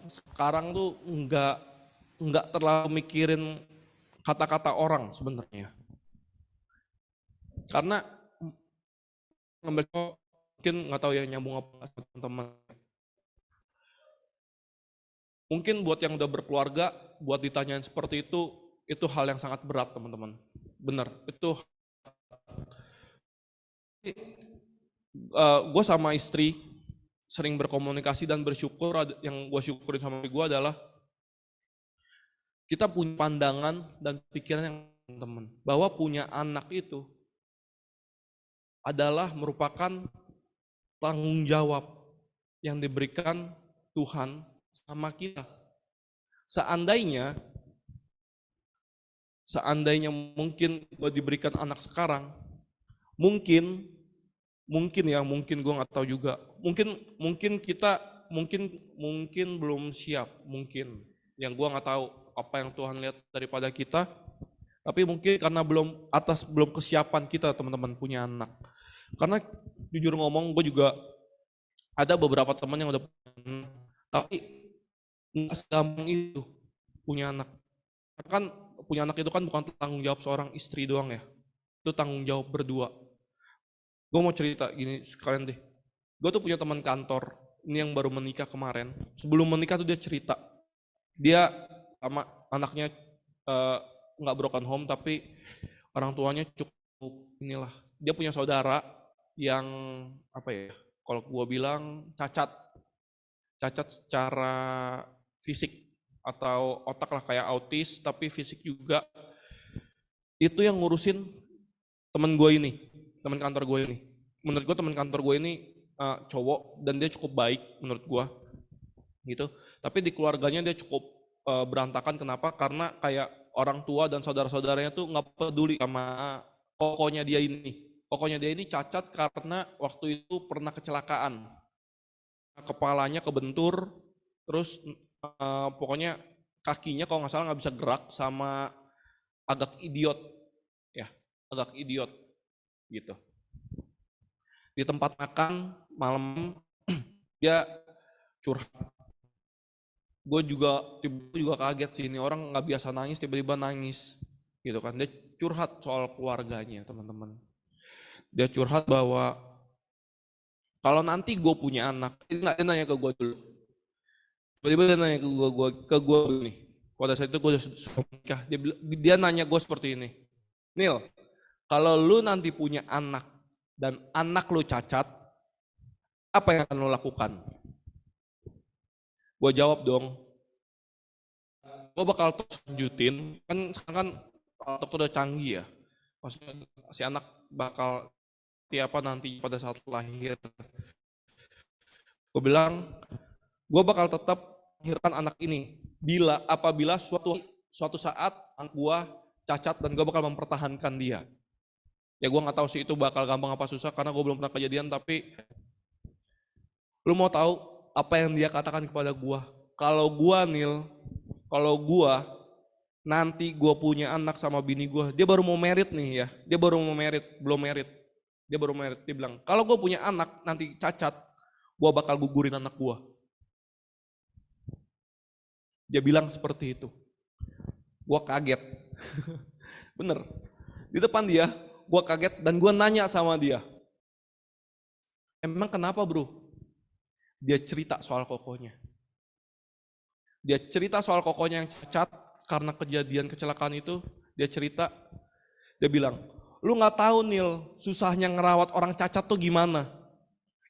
sekarang tuh nggak terlalu mikirin kata-kata orang sebenarnya. Karena ngambil mungkin nggak tahu ya nyambung apa teman-teman. Mungkin buat yang udah berkeluarga, buat ditanyain seperti itu hal yang sangat berat teman-teman. Bener, itu gue sama istri sering berkomunikasi dan bersyukur. Yang gue syukurin sama gue adalah kita punya pandangan dan pikiran yang teman, bahwa punya anak itu adalah merupakan tanggung jawab yang diberikan Tuhan sama kita. Seandainya mungkin gue diberikan anak sekarang, mungkin gue nggak tahu juga, mungkin kita belum siap, mungkin yang gue nggak tahu apa yang Tuhan lihat daripada kita, tapi mungkin karena belum kesiapan kita teman-teman punya anak. Karena jujur ngomong, gue juga ada beberapa teman yang udah punya anak, tapi nggak segampang itu punya anak. Kan punya anak itu kan bukan tanggung jawab seorang istri doang ya, itu tanggung jawab berdua. Gue mau cerita gini sekalian deh. Gue tuh punya teman kantor, ini yang baru menikah kemarin. Sebelum menikah tuh dia cerita, dia sama anaknya nggak broken home, tapi orang tuanya cukup inilah. Dia punya saudara yang apa ya? Kalau gue bilang cacat secara fisik atau otak lah, kayak autis, tapi fisik juga. Itu yang ngurusin teman gue ini, teman kantor gue ini. Menurut gue teman kantor gue ini cowok dan dia cukup baik menurut gue, gitu. Tapi di keluarganya dia cukup berantakan. Kenapa? Karena kayak orang tua dan saudara-saudaranya tuh nggak peduli sama kokonya dia ini. Kokonya dia ini cacat karena waktu itu pernah kecelakaan, kepalanya kebentur, terus pokoknya kakinya kalau nggak salah nggak bisa gerak, sama agak idiot gitu. Di tempat makan malam dia curhat, gue juga kaget sih, ini orang nggak biasa nangis tiba-tiba nangis gitu kan. Dia curhat soal keluarganya teman-teman. Dia curhat bahwa kalau nanti gue punya anak, dia nanya ke gue dulu. Tiba-tiba dia nanya ke gue dulu nih. Pada saat itu gue sudah menikah. Dia nanya gue seperti ini. Nil, kalau lu nanti punya anak dan anak lu cacat, apa yang akan lu lakukan? Gue jawab dong, gue bakal terus lanjutin. Kan sekarang kan dokter udah canggih ya. Maksudnya si anak bakal apa nanti pada saat lahir. Gue bilang, gue bakal tetap melahirkan anak ini apabila suatu saat anak gue cacat dan gue bakal mempertahankan dia. Ya gue nggak tahu sih itu bakal gampang apa susah karena gue belum pernah kejadian, tapi lu mau tahu apa yang dia katakan kepada gue? Kalau gue nanti gue punya anak sama bini gue, dia baru mau merit nih ya, belum merit. Dia bilang, kalau gue punya anak nanti cacat, gue bakal gugurin anak gue. Dia bilang seperti itu. Gue kaget. Bener. Di depan dia, gue kaget dan gue nanya sama dia. Emang kenapa bro? Dia cerita soal kokonya. Dia cerita soal kokonya yang cacat karena kejadian kecelakaan itu. Dia cerita, dia bilang, lu gak tahu Nil, susahnya ngerawat orang cacat tuh gimana.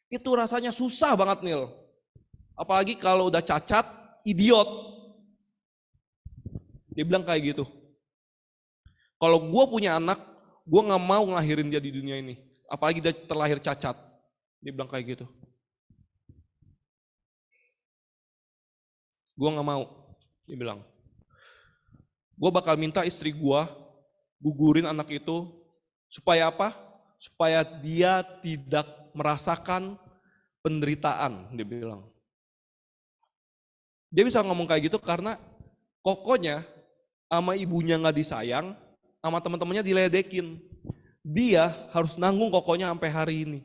Itu rasanya susah banget Nil. Apalagi kalau udah cacat, idiot. Dia bilang kayak gitu. Kalau gue punya anak, gue gak mau ngelahirin dia di dunia ini. Apalagi dia terlahir cacat. Dia bilang kayak gitu. Gue gak mau, dia bilang. Gue bakal minta istri gue gugurin anak itu. Supaya apa? Supaya dia tidak merasakan penderitaan, dia bilang. Dia bisa ngomong kayak gitu karena kokonya sama ibunya gak disayang, sama teman-temannya diledekin. Dia harus nanggung kokonya sampai hari ini.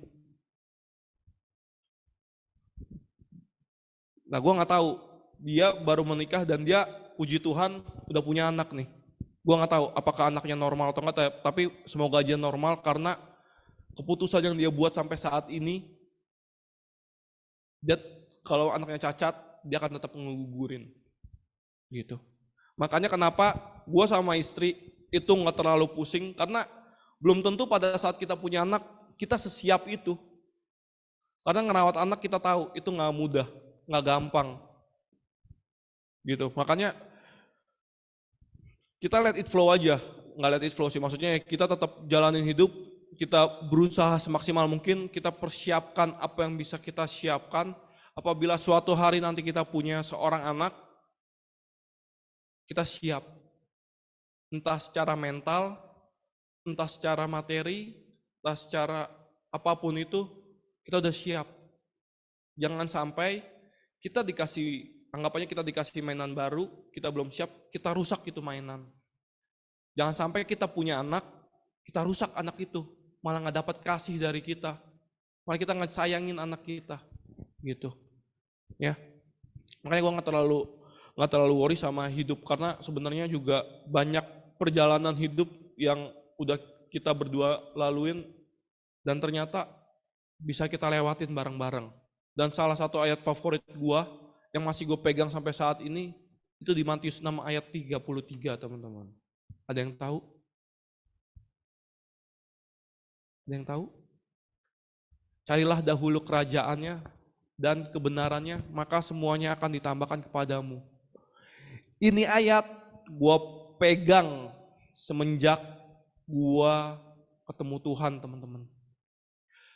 Nah gue gak tahu, dia baru menikah dan dia puji Tuhan udah punya anak nih. Gue gak tahu apakah anaknya normal atau enggak, tapi semoga aja normal karena keputusan yang dia buat sampai saat ini, dia kalau anaknya cacat, dia akan tetap ngegugurin. Gitu. Makanya kenapa gue sama istri itu gak terlalu pusing, karena belum tentu pada saat kita punya anak, kita sesiap itu. Karena ngerawat anak kita tahu, itu gak mudah, gak gampang. Gitu. Makanya kita let it flow aja, nggak let it flow sih, maksudnya kita tetap jalanin hidup, kita berusaha semaksimal mungkin, kita persiapkan apa yang bisa kita siapkan, apabila suatu hari nanti kita punya seorang anak, kita siap, entah secara mental, entah secara materi, entah secara apapun itu, kita udah siap. Jangan sampai kita anggapannya kita dikasih mainan baru, kita belum siap, kita rusak itu mainan. Jangan sampai kita punya anak, kita rusak anak itu, malah nggak dapat kasih dari kita, malah kita nggak sayangin anak kita, gitu. Ya, makanya gue nggak terlalu worry sama hidup, karena sebenarnya juga banyak perjalanan hidup yang udah kita berdua laluin dan ternyata bisa kita lewatin bareng-bareng. Dan salah satu ayat favorit gue yang masih gue pegang sampai saat ini, itu di Matius 6 ayat 33 teman-teman. Ada yang tahu? Ada yang tahu? Carilah dahulu kerajaannya dan kebenarannya, maka semuanya akan ditambahkan kepadamu. Ini ayat gue pegang semenjak gue ketemu Tuhan teman-teman.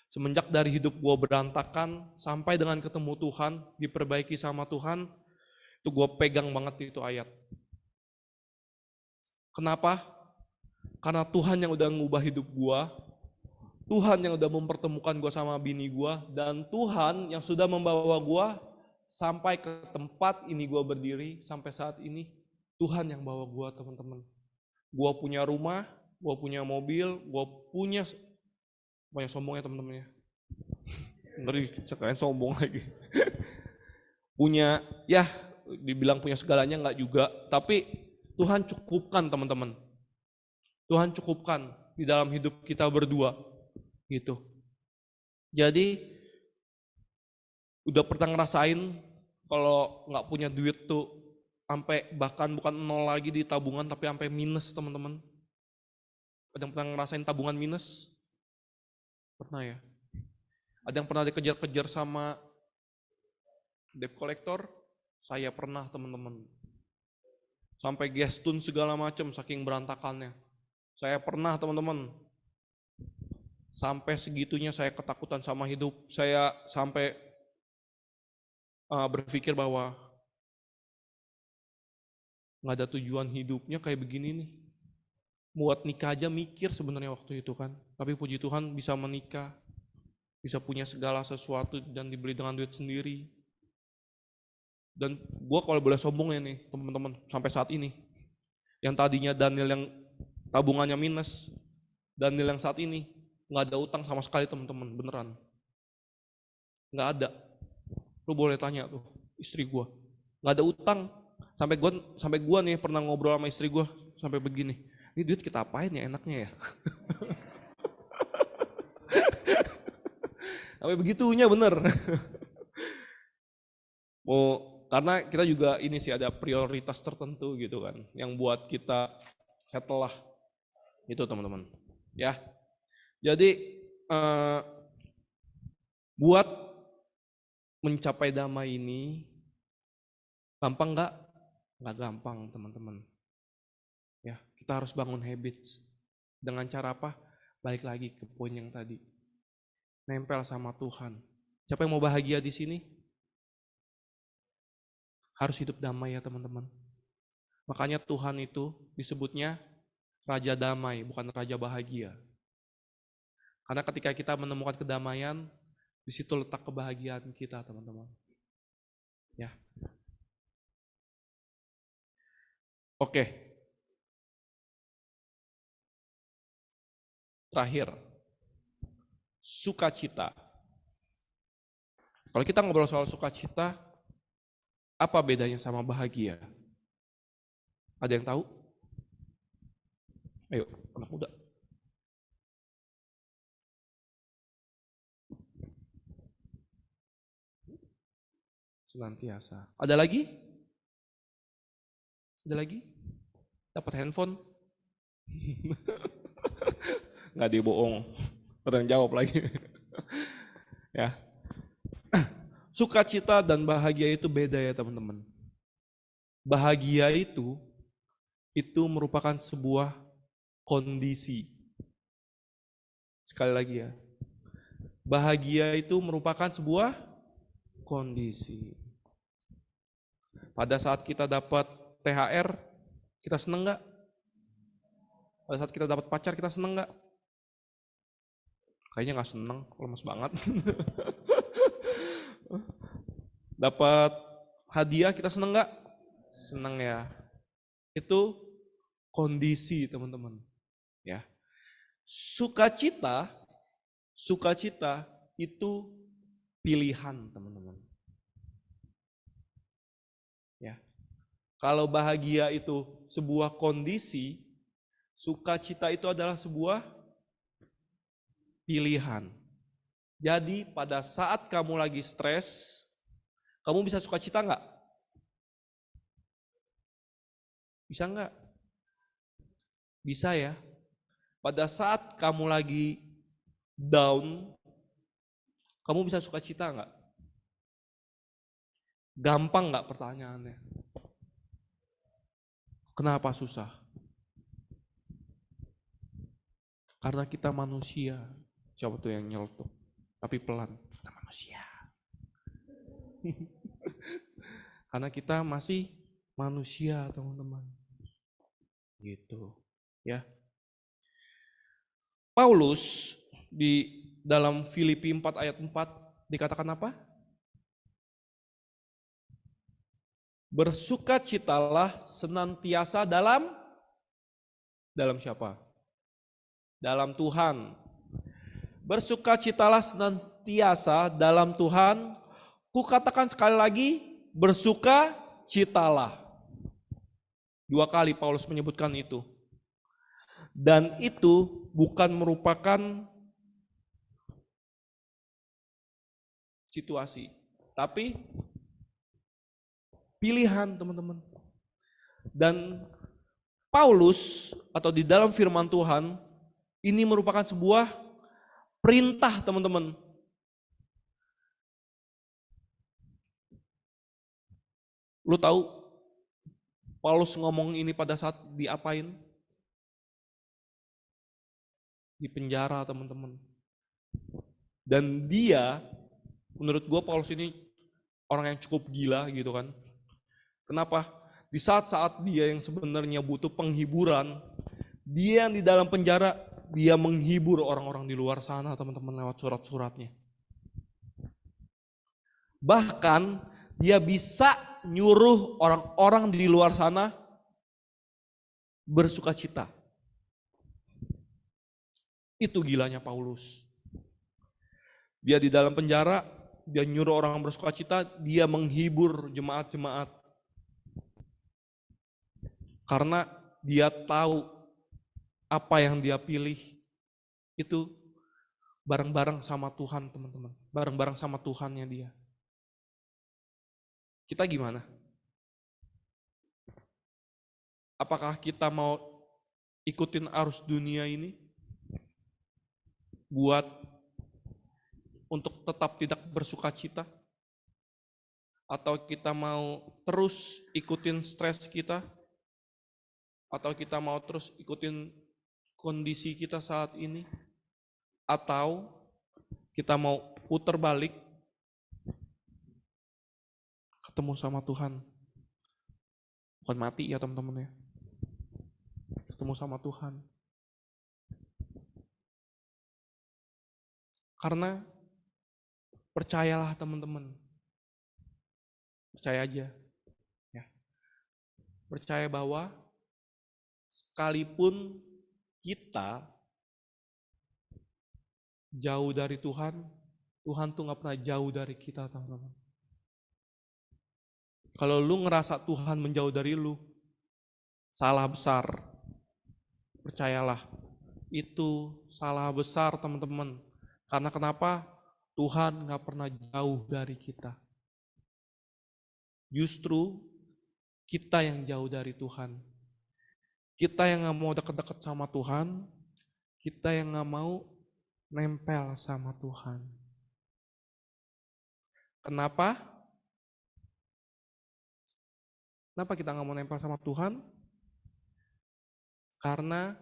Semenjak dari hidup gue berantakan sampai dengan ketemu Tuhan, diperbaiki sama Tuhan, itu gue pegang banget itu ayat. Kenapa? Karena Tuhan yang udah ngubah hidup gue, Tuhan yang udah mempertemukan gue sama bini gue, dan Tuhan yang sudah membawa gue sampai ke tempat ini gue berdiri sampai saat ini. Tuhan yang bawa gue teman-teman. Gue punya rumah, gue punya mobil, gue punya banyak sombongnya teman-teman ya. Ngeri, cekain sombong lagi. Punya, ya dibilang punya segalanya enggak juga, tapi Tuhan cukupkan teman-teman. Tuhan cukupkan di dalam hidup kita berdua gitu. Jadi udah pernah ngerasain kalau nggak punya duit tuh sampai bahkan bukan nol lagi di tabungan tapi sampai minus teman-teman. Ada yang pernah ngerasain tabungan minus? Pernah ya? Ada yang pernah dikejar-kejar sama debt collector? Saya pernah teman-teman. Sampai gestun segala macam saking berantakannya. Saya pernah teman-teman. Sampai segitunya saya ketakutan sama hidup. Saya sampai berpikir bahwa nggak ada tujuan hidupnya kayak begini nih. Buat nikah aja mikir sebenarnya waktu itu kan. Tapi puji Tuhan bisa menikah. Bisa punya segala sesuatu dan dibeli dengan duit sendiri. Dan gue kalau boleh sombong ya nih teman-teman sampai saat ini. Yang tadinya Daniel yang tabungannya minus. Daniel yang saat ini nggak ada utang sama sekali teman-teman, beneran. Nggak ada. Lu boleh tanya tuh istri gue. Nggak ada utang. Sampai gua nih pernah ngobrol sama istri gue sampai begini. Ini duit kita apain ya enaknya ya? Sampai begitunya bener. Karena kita juga ini sih ada prioritas tertentu gitu kan. Yang buat kita settle lah. Itu teman-teman. Ya. Jadi buat mencapai damai ini gampang nggak? Nggak gampang teman-teman. Ya, kita harus bangun habits. Dengan cara apa? Balik lagi ke poin yang tadi. Nempel sama Tuhan. Siapa yang mau bahagia di sini? Harus hidup damai ya teman-teman. Makanya Tuhan itu disebutnya Raja Damai, bukan Raja Bahagia. Karena ketika kita menemukan kedamaian, di situ letak kebahagiaan kita teman-teman. Ya. Oke. Terakhir, sukacita. Kalau kita ngobrol soal sukacita, apa bedanya sama bahagia? Ada yang tahu? Ayo, anak muda. Senantiasa. Ada lagi? Ada lagi? Dapat handphone? Nggak dibohong. Ada yang jawab lagi. Ya. Sukacita dan bahagia itu beda ya teman-teman. Bahagia itu merupakan sebuah kondisi. Sekali lagi ya. Bahagia itu merupakan sebuah kondisi. Pada saat kita dapat THR, kita seneng nggak? Pada saat kita dapat pacar, kita seneng nggak? Kayaknya nggak seneng, lemes banget. Dapat hadiah, kita seneng nggak? Seneng ya. Itu kondisi teman-teman. Ya. Sukacita itu pilihan teman-teman. Ya. Kalau bahagia itu sebuah kondisi, sukacita itu adalah sebuah pilihan. Jadi pada saat kamu lagi stres, kamu bisa sukacita nggak? Bisa nggak? Bisa ya. Pada saat kamu lagi down, kamu bisa sukacita nggak? Gampang nggak pertanyaannya? Kenapa susah? Karena kita manusia. Siapa tuh yang nyeletuk? Tapi pelan. Kita manusia. Karena kita masih manusia, teman-teman. Gitu. Ya. Paulus di dalam Filipi 4 ayat 4 dikatakan apa? Bersukacitalah senantiasa dalam siapa? Dalam Tuhan. Bersukacitalah senantiasa dalam Tuhan. Kukatakan sekali lagi, bersukacita. sukacitalah. 2 kali Paulus menyebutkan itu. Dan itu bukan merupakan situasi, tapi pilihan, teman-teman. Dan Paulus atau di dalam firman Tuhan ini merupakan sebuah perintah, teman-teman. Lu tahu Paulus ngomong ini pada saat diapain? Di penjara, teman-teman. Dan dia, menurut gue Paulus ini orang yang cukup gila gitu kan. Kenapa? Di saat-saat dia yang sebenarnya butuh penghiburan, dia yang di dalam penjara, dia menghibur orang-orang di luar sana, teman-teman, lewat surat-suratnya. Bahkan dia bisa nyuruh orang-orang di luar sana bersukacita. Itu gilanya Paulus. Dia di dalam penjara, dia nyuruh orang bersukacita, dia menghibur jemaat-jemaat. Karena dia tahu apa yang dia pilih itu bareng-bareng sama Tuhan, teman-teman. Bareng-bareng sama Tuhannya dia. Kita gimana? Apakah kita mau ikutin arus dunia ini buat untuk tetap tidak bersukacita? Atau kita mau terus ikutin stres kita? Atau kita mau terus ikutin kondisi kita saat ini? Atau kita mau putar balik ketemu sama Tuhan? Bukan mati ya teman-teman ya. Ketemu sama Tuhan. Karena percayalah teman-teman. Percaya aja. Ya. Percaya bahwa sekalipun kita jauh dari Tuhan, Tuhan tuh gak pernah jauh dari kita, teman-teman. Kalau lu ngerasa Tuhan menjauh dari lu, salah besar. Percayalah, itu salah besar, teman-teman. Karena kenapa? Tuhan gak pernah jauh dari kita. Justru kita yang jauh dari Tuhan. Kita yang gak mau deket-deket sama Tuhan, kita yang gak mau nempel sama Tuhan. Kenapa? Kenapa kita gak mau nempel sama Tuhan? Karena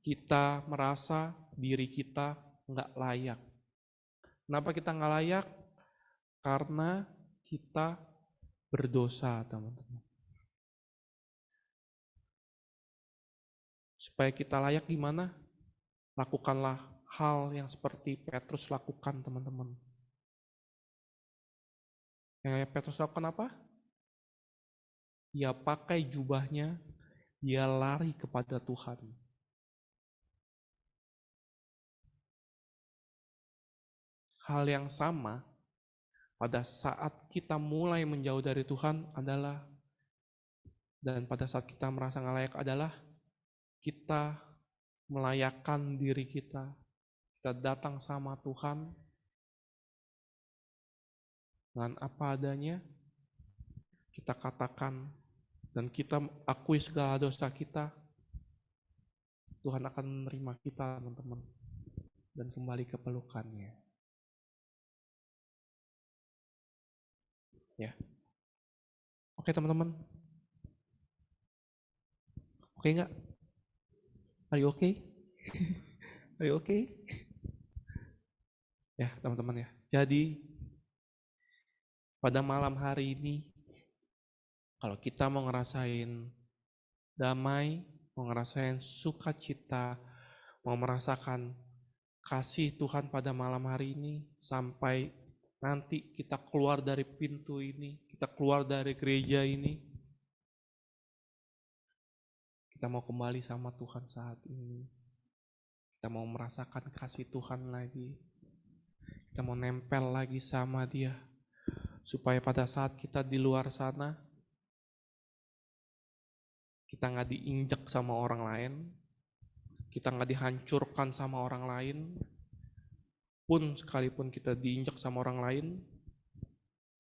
kita merasa diri kita gak layak. Kenapa kita gak layak? Karena kita berdosa, teman-teman. Supaya kita layak gimana? Lakukanlah hal yang seperti Petrus lakukan, teman-teman. Yang Petrus lakukan apa? Dia pakai jubahnya, dia lari kepada Tuhan. Hal yang sama pada saat kita mulai menjauh dari Tuhan adalah, dan pada saat kita merasa nggak layak adalah, kita melayakkan diri kita. Kita datang sama Tuhan dengan apa adanya, kita katakan dan kita akui segala dosa kita, Tuhan akan menerima kita, teman-teman, dan kembali ke pelukannya. Ya. Oke, teman-teman. Oke nggak? Are you okay? Are you okay? Ya, teman-teman ya. Jadi, pada malam hari ini, kalau kita mau ngerasain damai, mau ngerasain sukacita, mau merasakan kasih Tuhan pada malam hari ini, sampai nanti kita keluar dari pintu ini, kita keluar dari gereja ini, kita mau kembali sama Tuhan saat ini. Kita mau merasakan kasih Tuhan lagi. Kita mau nempel lagi sama Dia. Supaya pada saat kita di luar sana, kita nggak diinjak sama orang lain, kita nggak dihancurkan sama orang lain, pun sekalipun kita diinjak sama orang lain,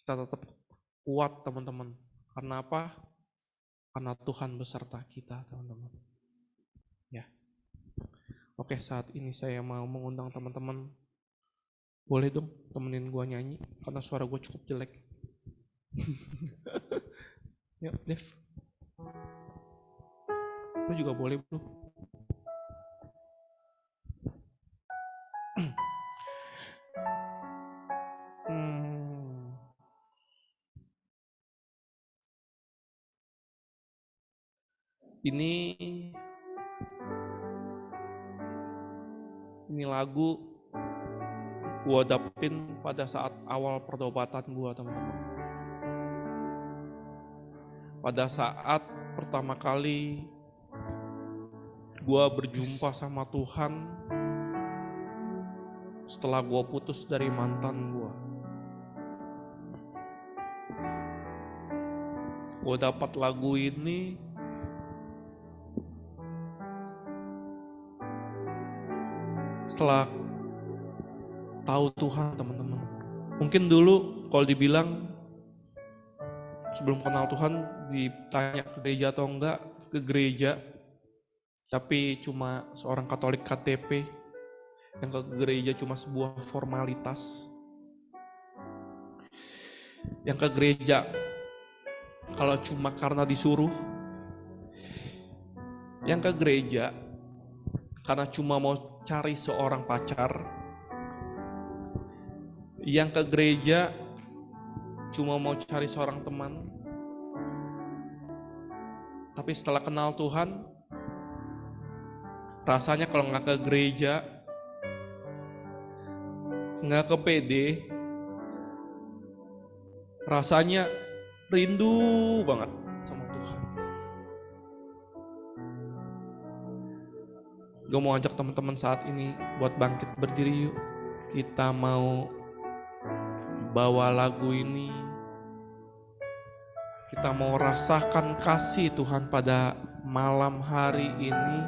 kita tetap kuat teman-teman. Karena apa? Karena Tuhan beserta kita teman-teman. Ya. Oke, saat ini saya mau mengundang teman-teman. Boleh dong temenin gua nyanyi, karena suara gua cukup jelek. Yuk, Dev. Lu juga boleh, bro. Ini lagu gua dapetin pada saat awal pertobatan gua, teman-teman. Pada saat pertama kali gua berjumpa sama Tuhan setelah gua putus dari mantan gua. Gua dapat lagu ini setelah tahu Tuhan, teman-teman. Mungkin dulu kalau dibilang sebelum kenal Tuhan ditanya ke gereja atau enggak, ke gereja, tapi cuma seorang Katolik KTP yang ke gereja cuma sebuah formalitas. Yang ke gereja kalau cuma karena disuruh. Yang ke gereja karena cuma mau cari seorang pacar. Yang ke gereja cuma mau cari seorang teman. Tapi setelah kenal Tuhan, rasanya kalau nggak ke gereja, nggak ke PD, rasanya rindu banget sama Tuhan. Gue mau ajak teman-teman saat ini buat bangkit berdiri yuk. Kita mau bawa lagu ini. Kita mau rasakan kasih Tuhan pada malam hari ini.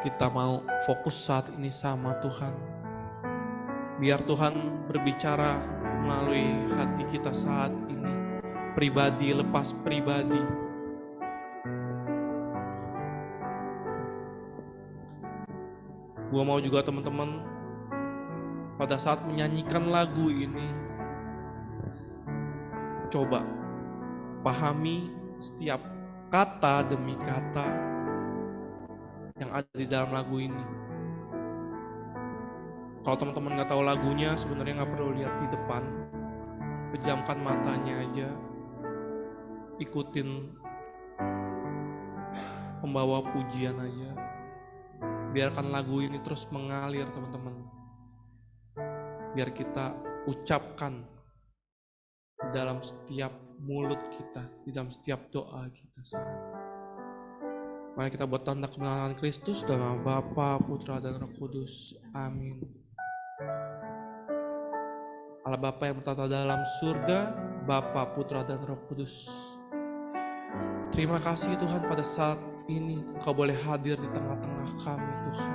Kita mau fokus saat ini sama Tuhan. Biar Tuhan berbicara melalui hati kita saat ini. Pribadi lepas pribadi. Gua mau juga teman-teman pada saat menyanyikan lagu ini, coba pahami setiap kata demi kata yang ada di dalam lagu ini. Kalau teman-teman nggak tahu lagunya, sebenarnya nggak perlu lihat di depan, pejamkan matanya aja, ikutin pembawa pujian aja. Biarkan lagu ini terus mengalir teman-teman. Biar kita ucapkan di dalam setiap mulut kita, di dalam setiap doa kita saat. Mari kita buat tanda kebenaran Kristus dalam Bapa, Putra, dan Roh Kudus. Amin. Allah Bapa yang bertata dalam surga, Bapa, Putra, dan Roh Kudus. Terima kasih Tuhan pada saat ini Engkau boleh hadir di tengah-tengah kami Tuhan.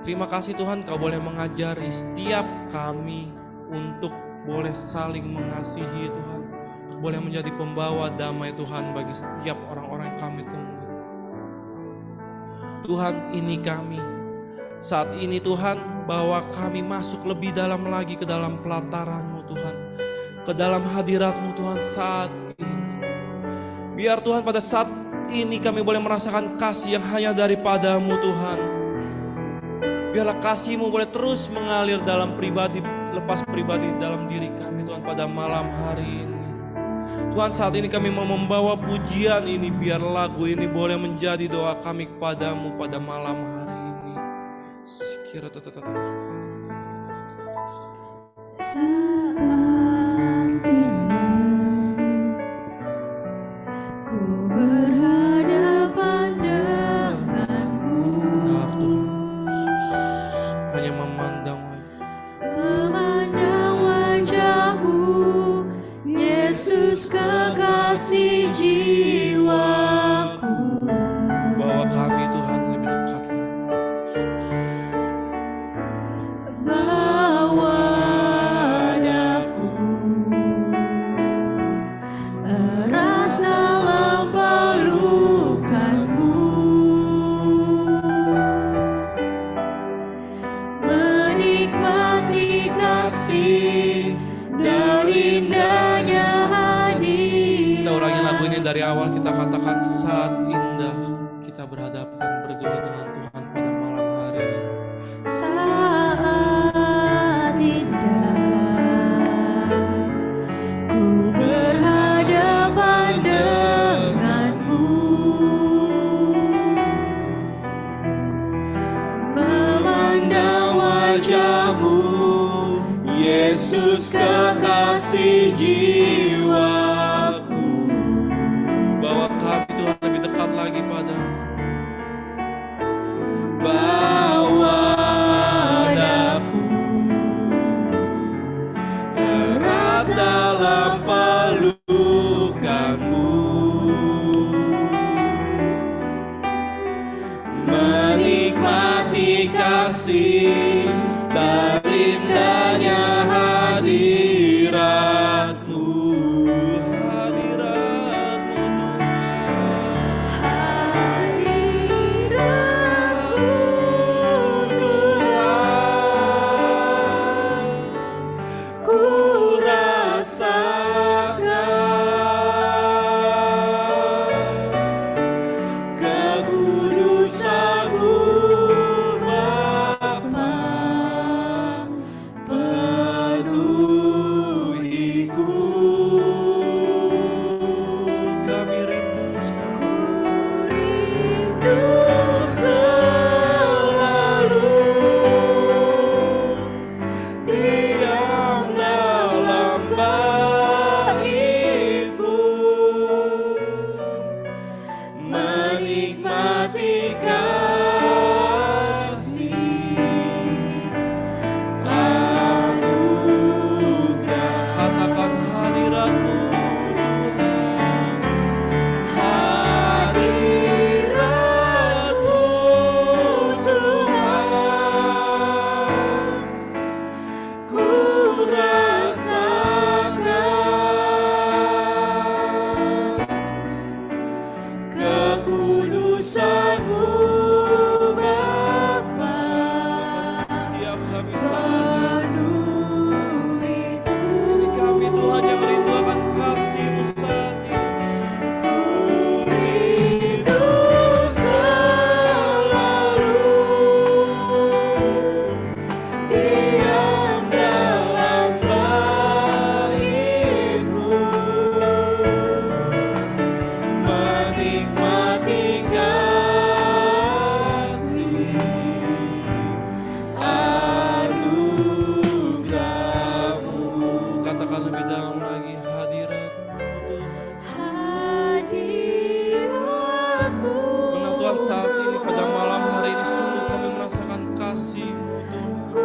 Terima kasih Tuhan Kau boleh mengajari setiap kami untuk boleh saling mengasihi Tuhan. Boleh menjadi pembawa damai Tuhan bagi setiap orang-orang yang kami temui. Tuhan, ini kami. Saat ini Tuhan, bawa kami masuk lebih dalam lagi ke dalam pelataran-Mu Tuhan. Ke dalam hadirat-Mu Tuhan saat ini. Biar Tuhan pada saat ini kami boleh merasakan kasih yang hanya daripada-Mu Tuhan. Biarlah kasih-Mu boleh terus mengalir dalam pribadi, lepas pribadi dalam diri kami Tuhan pada malam hari ini. Tuhan, saat ini kami mau membawa pujian ini, biar lagu ini boleh menjadi doa kami kepada-Mu pada malam hari ini. Saat ini ku berhadapan denganmu, hanya memandang wajah-Mu, Yesus kekasih. Saat indah kita berhadapan berdoa dengan Tuhan pada malam hari ini. Saat indah ku berhadapan denganmu, memandang wajahmu, Yesus kekasih jiwaku. Bawa kami Tuhan lebih dekat lagi padamu. Bawa daku erat dalam pelukanmu, menikmati kasih dan indahnya hadiratmu. Hadiratmu Tuhan. Hadiratmu Tuhan, ku rasakan kekudusan-Mu Bapa, penuhiku. Kami rindu Ku rindu selalu diam dalam bait-Mu, menikmati kasih anugerah. katakan hadiratmu Tuhan. Hadirat-Mu Tuhan, ku rasakan kekudusan-Mu Bapa, Setiap kami saat penuhiku. ini kami Tuhan yang rindu akan kasih-Mu saat ini. Ku rindu selalu diam dalam bait-Mu, menikmati kasih anugerah-Mu. Katakan lebih dalam lagi hadiratmu Tuhan. Hadirat-Mu Menang Tuhan saat ini pada malam hari ini sungguh kami merasakan kasih-Mu Tuhan. ku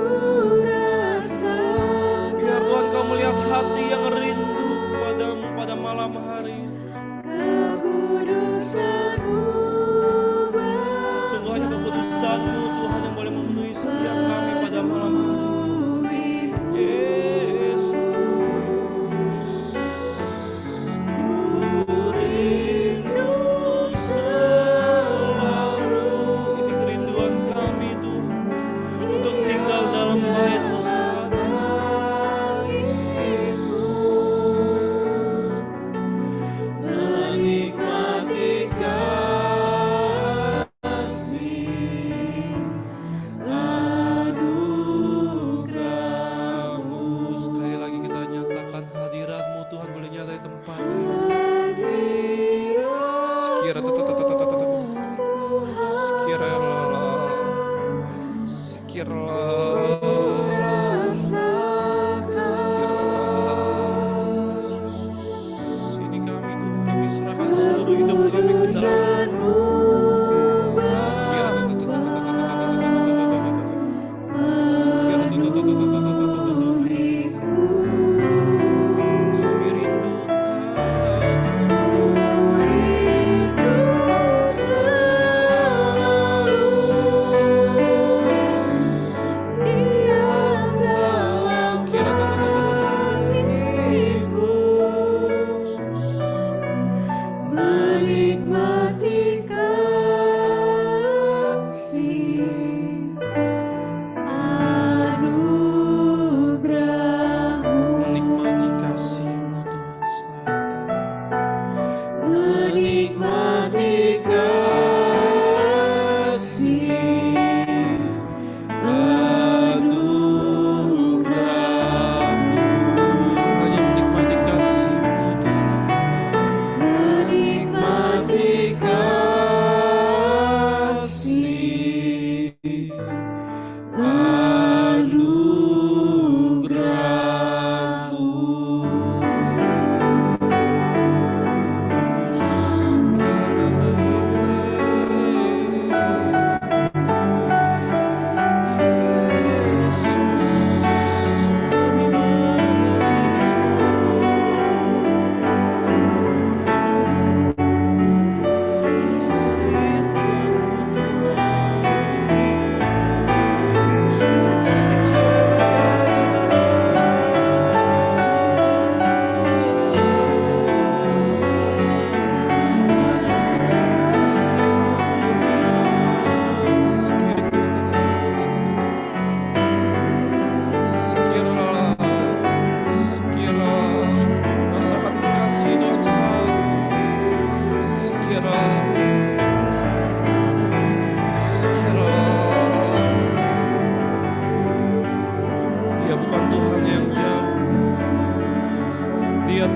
rasakan Biar Tuhan kau melihat hati yang rindu padamu pada malam hari ini. kekudusan-Mu Bapa, Sungguh hanya kekudusan-Mu Tuhan yang boleh memenuhi setiap kami pada malam hari. Yesus, ku rindu selalu ini kerinduan kami Tuhan untuk tinggal dalam bait-Mu saat ini. bait-Mu, menikmati kasih anugerah-Mu. Sekali lagi kita nyatakan hadirat-Mu Tuhan boleh nyata di tempat ini. Sekira ini kami Tuhan kami serahkan seluruh hidup kami ke dalam kami rindu menikmati kasih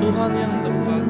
Tuhan yang dekat.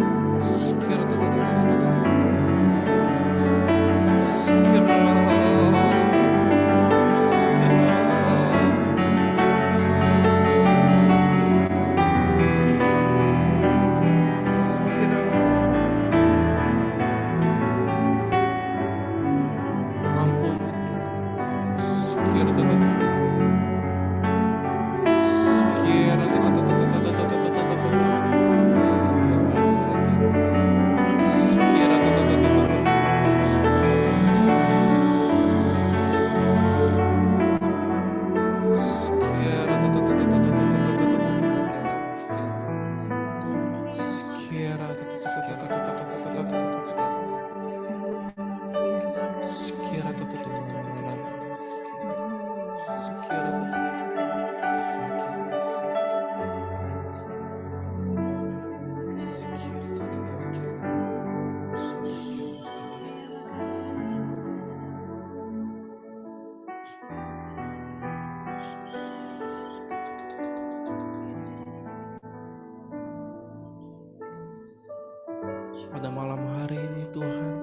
Pada malam hari ini Tuhan,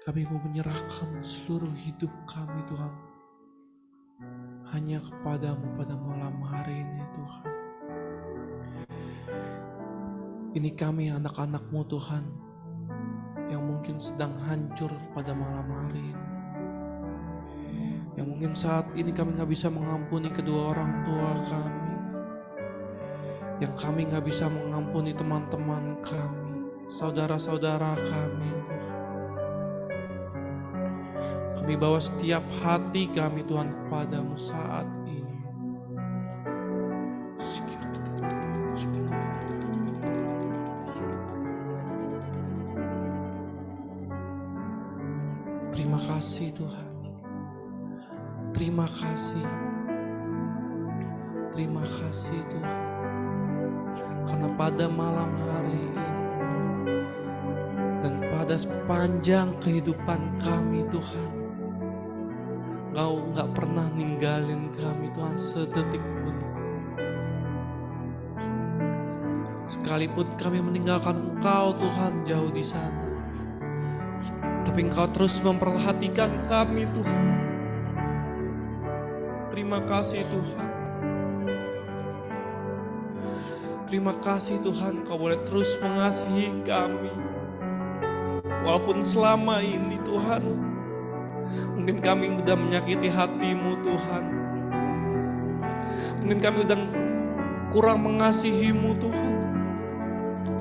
kami mau menyerahkan seluruh hidup kami Tuhan hanya kepadamu pada malam hari ini Tuhan. Ini kami anak-anakmu Tuhan yang mungkin sedang hancur pada malam hari ini, yang mungkin saat ini kami gak bisa mengampuni kedua orang tua kami, yang kami gak bisa mengampuni teman-teman kami, saudara-saudara kami. Kami bawa setiap hati kami Tuhan kepadamu saat ini. Terima kasih Tuhan. Terima kasih. Terima kasih Tuhan. Karena pada malam hari ini dan pada sepanjang kehidupan kami Tuhan, Engkau gak pernah ninggalin kami Tuhan sedetik pun. Sekalipun kami meninggalkan Engkau Tuhan jauh di sana, tapi Engkau terus memperhatikan kami Tuhan. Terima kasih Tuhan. Terima kasih Tuhan, Kau boleh terus mengasihi kami. Walaupun selama ini Tuhan, mungkin kami udah menyakiti hati-Mu Tuhan. Mungkin kami udah kurang mengasihi-Mu Tuhan.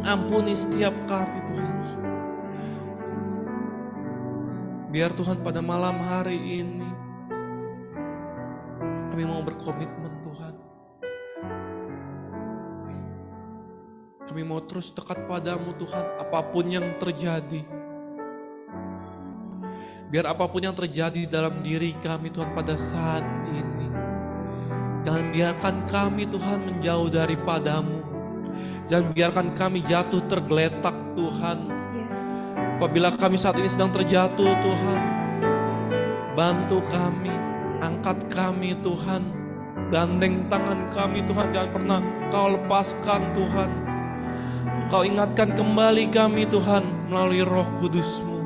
Ampuni setiap kami Tuhan. Biar Tuhan pada malam hari ini kami mau berkomitmen Tuhan. Kami mau terus dekat padamu Tuhan, apapun yang terjadi. Biar apapun yang terjadi dalam diri kami Tuhan pada saat ini, jangan biarkan kami Tuhan menjauh daripadamu. Jangan biarkan kami jatuh tergeletak Tuhan. Apabila kami saat ini sedang terjatuh Tuhan, bantu kami, angkat kami Tuhan, gandeng tangan kami Tuhan, jangan pernah Kau lepaskan Tuhan. Kau ingatkan kembali kami Tuhan melalui Roh Kudus-Mu.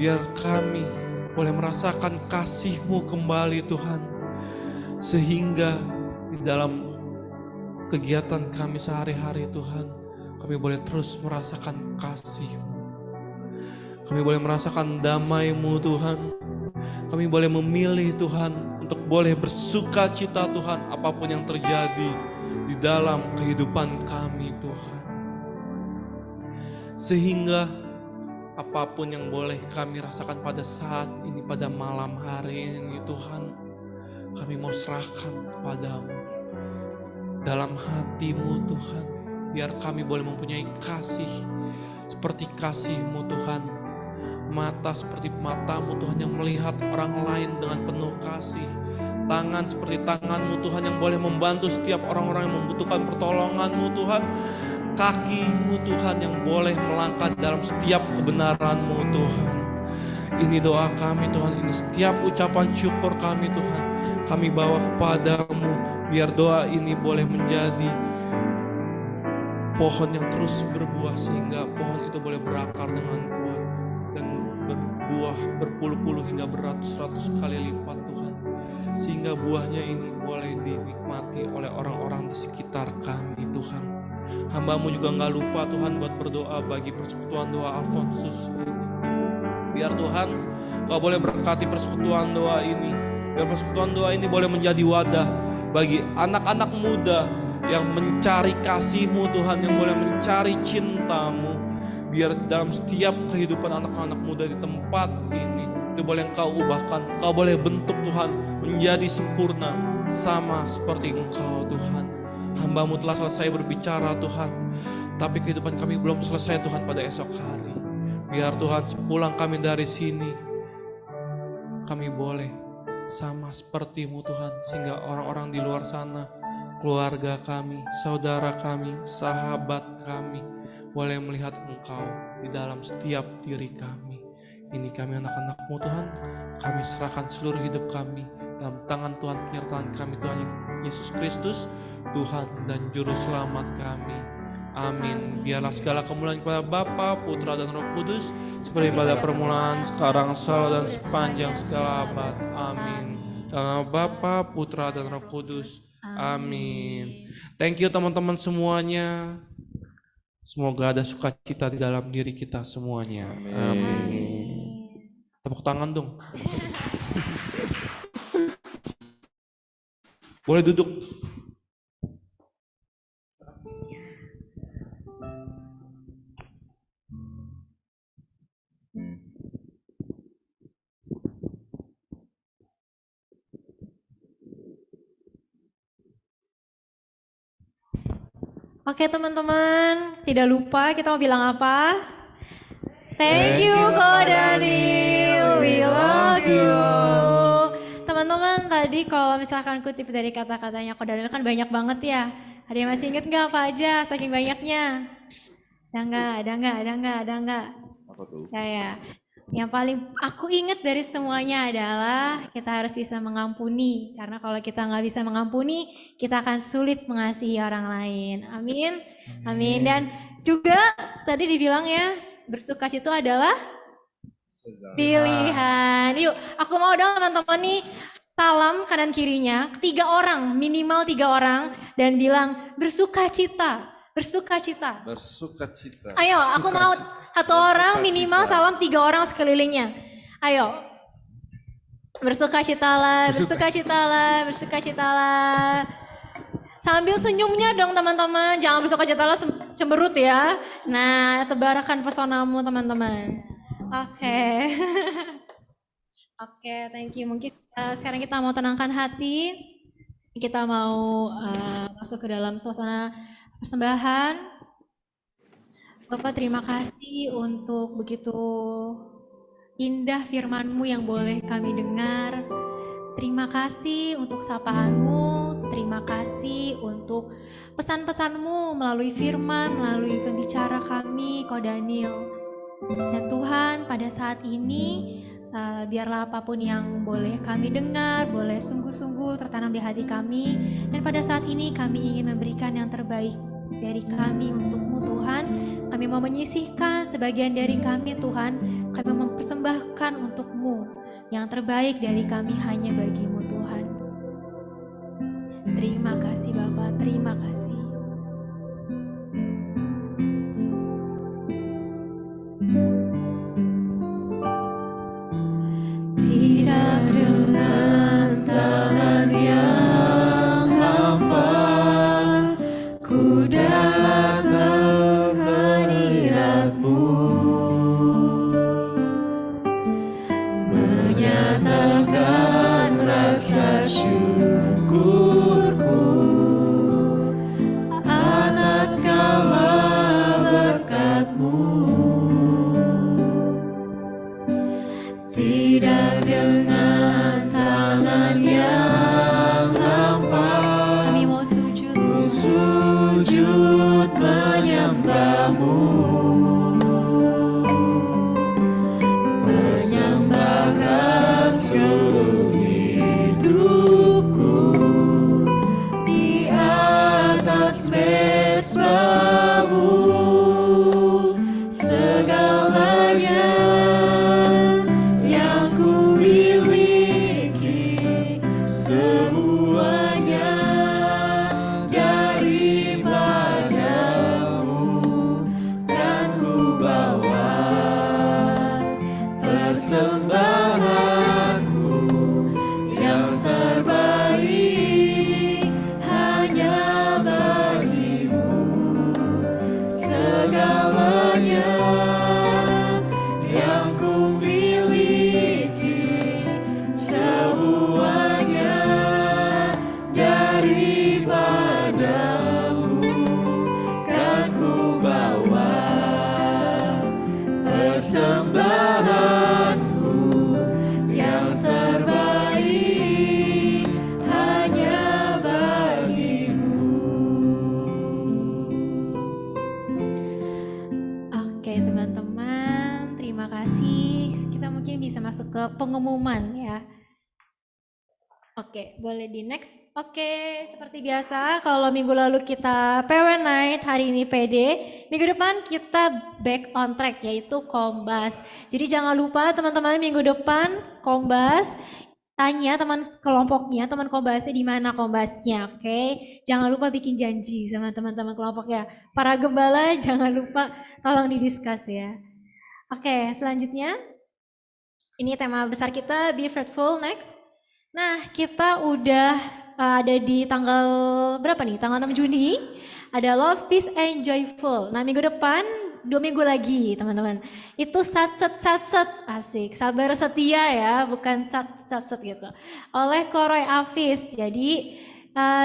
Biar kami boleh merasakan kasih-Mu kembali Tuhan. Sehingga di dalam kegiatan kami sehari-hari Tuhan, kami boleh terus merasakan kasih-Mu. Kami boleh merasakan damai-Mu Tuhan. Kami boleh memilih Tuhan untuk boleh bersuka cita Tuhan apapun yang terjadi di dalam kehidupan kami Tuhan. Sehingga apapun yang boleh kami rasakan pada saat ini, pada malam hari ini Tuhan, kami mau serahkan kepadamu. Dalam hati-Mu Tuhan, biar kami boleh mempunyai kasih seperti kasih-Mu Tuhan. Mata seperti mata-Mu Tuhan yang melihat orang lain dengan penuh kasih. Tangan seperti tangan-Mu Tuhan yang boleh membantu setiap orang-orang yang membutuhkan pertolongan-Mu Tuhan. Kaki-Mu Tuhan yang boleh melangkah dalam setiap kebenaran-Mu Tuhan. Ini doa kami Tuhan, ini setiap ucapan syukur kami Tuhan, kami bawa kepadamu Biar doa ini boleh menjadi pohon yang terus berbuah, sehingga pohon itu boleh berakar dengan kuat dan berbuah berpuluh-puluh hingga beratus-ratus kali lipat Tuhan. Sehingga buahnya ini boleh dinikmati oleh orang-orang di sekitar kami Tuhan. Hamba-Mu juga gak lupa Tuhan buat berdoa bagi persekutuan doa Alfonsus ini. Biar Tuhan Kau boleh berkati persekutuan doa ini. Biar persekutuan doa ini boleh menjadi wadah bagi anak-anak muda yang mencari kasih-Mu Tuhan, yang boleh mencari cinta-Mu. Biar dalam setiap kehidupan anak-anak muda di tempat ini, itu boleh Engkau ubahkan, Kau boleh bentuk Tuhan menjadi sempurna sama seperti Engkau Tuhan. Hamba-Mu telah selesai berbicara Tuhan, tapi kehidupan kami belum selesai Tuhan pada esok hari. Biar Tuhan sepulang kami dari sini, kami boleh sama seperti-Mu Tuhan, sehingga orang-orang di luar sana, keluarga kami, saudara kami, sahabat kami, boleh melihat Engkau di dalam setiap diri kami. Ini kami anak-anak-Mu Tuhan, kami serahkan seluruh hidup kami dalam tangan Tuhan penyertaan kami Tuhan Yesus Kristus, Tuhan dan Juru Selamat kami. Amin. Biarlah segala kemuliaan kepada Bapa, Putra dan Roh Kudus, seperti pada permulaan, sekarang, selalu dan sepanjang segala abad. Amin. Dalam nama Bapa, Putra dan Roh Kudus. Amin. Thank you teman-teman semuanya. Semoga ada sukacita di dalam diri kita semuanya. Amin. Tepuk tangan dong. Boleh duduk. Oke teman-teman, tidak lupa kita mau bilang apa? Thank you Ko Daniel, we love you. Teman-teman tadi kalau misalkan kutip dari kata-katanya Ko Daniel kan banyak banget ya. Ada yang masih inget gak apa aja saking banyaknya? Ada enggak? Apa tuh? Ya. Yang paling aku ingat dari semuanya adalah kita harus bisa mengampuni. Karena kalau kita nggak bisa mengampuni, kita akan sulit mengasihi orang lain. Amin. Amin. Dan juga tadi dibilang ya, bersukacita adalah pilihan. Yuk, aku mau dong teman-teman nih salam kanan kirinya, 3 orang, minimal 3 orang, dan bilang bersukacita. Bersukacita. Bersukacita. Ayo, aku mau 1 orang minimal salam 3 orang sekelilingnya. Ayo. Bersukacitalah. Sambil senyumnya dong teman-teman. Jangan bersukacitalah cemberut ya. Nah, tebarkan pesonamu teman-teman. Oke. Oke, thank you. Mungkin sekarang kita mau tenangkan hati. Kita mau masuk ke dalam suasana persembahan. Bapak terima kasih untuk begitu indah firman-Mu yang boleh kami dengar. Terima kasih untuk sapaan-Mu. Terima kasih untuk pesan-pesan-Mu melalui firman, melalui pembicara kami, Ko Daniel. Dan Tuhan pada saat ini biarlah apapun yang boleh kami dengar, boleh sungguh-sungguh tertanam di hati kami. Dan pada saat ini kami ingin memberikan yang terbaik dari kami untuk-Mu Tuhan. Kami mau menyisihkan sebagian dari kami Tuhan. Kami mempersembahkan untuk-Mu. Yang terbaik dari kami hanya bagi-Mu Tuhan. Terima kasih Bapa, terima kasih. Tidak dengan tangan yang hampa, ku datang hadirat-Mu, menyatakan rasa syukurku atas segala berkat-Mu. Tidak dengan tangan yang hampa, kami mau sujud menyembah-Mu, persembahkan seluruh hidupku segalanya yang ku miliki, semuanya daripadamu, kan ku bawa persembahanku yang terbaik hanya bagimu, segalanya yang ku miliki, semuanya daripadamu, kan ku bawa persembahanku yang terbaik hanya bagimu. Oke teman-teman, terima kasih. Kita mungkin bisa masuk ke pengumuman ya. Oke, boleh di next. Oke, seperti biasa kalau minggu lalu kita PW Night, hari ini PD. Minggu depan kita back on track yaitu Kombas. Jadi jangan lupa teman-teman minggu depan Kombas. Tanya teman kelompoknya, teman Kombasnya di mana Kombasnya, oke? Jangan lupa bikin janji sama teman-teman kelompoknya. Para gembala jangan lupa tolong didiskus ya. Oke, selanjutnya ini tema besar kita, Be Fruitful next. Nah, kita udah ada di tanggal berapa nih? Tanggal 6 Juni. Ada Love, Peace, and Joyful. Nah, minggu depan 2 minggu lagi, teman-teman. Itu satset asik. Sabar setia ya, bukan satset gitu. Oleh Koroy Afis. Jadi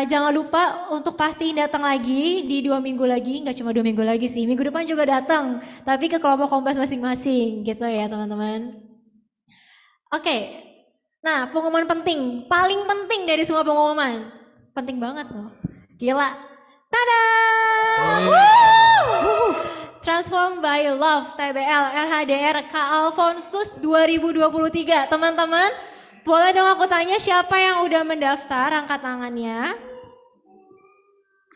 jangan lupa untuk pastiin datang lagi di 2 minggu lagi. Nggak cuma 2 minggu lagi sih. Minggu depan juga datang. Tapi ke kelompok Kombas masing-masing gitu ya, teman-teman. Oke. Nah, pengumuman penting, paling penting dari semua pengumuman. Penting banget loh. Gila. Tada! Transform by Love TBL RHDR K Alfonsus 2023. Teman-teman, boleh dong aku tanya siapa yang udah mendaftar? Angkat tangannya.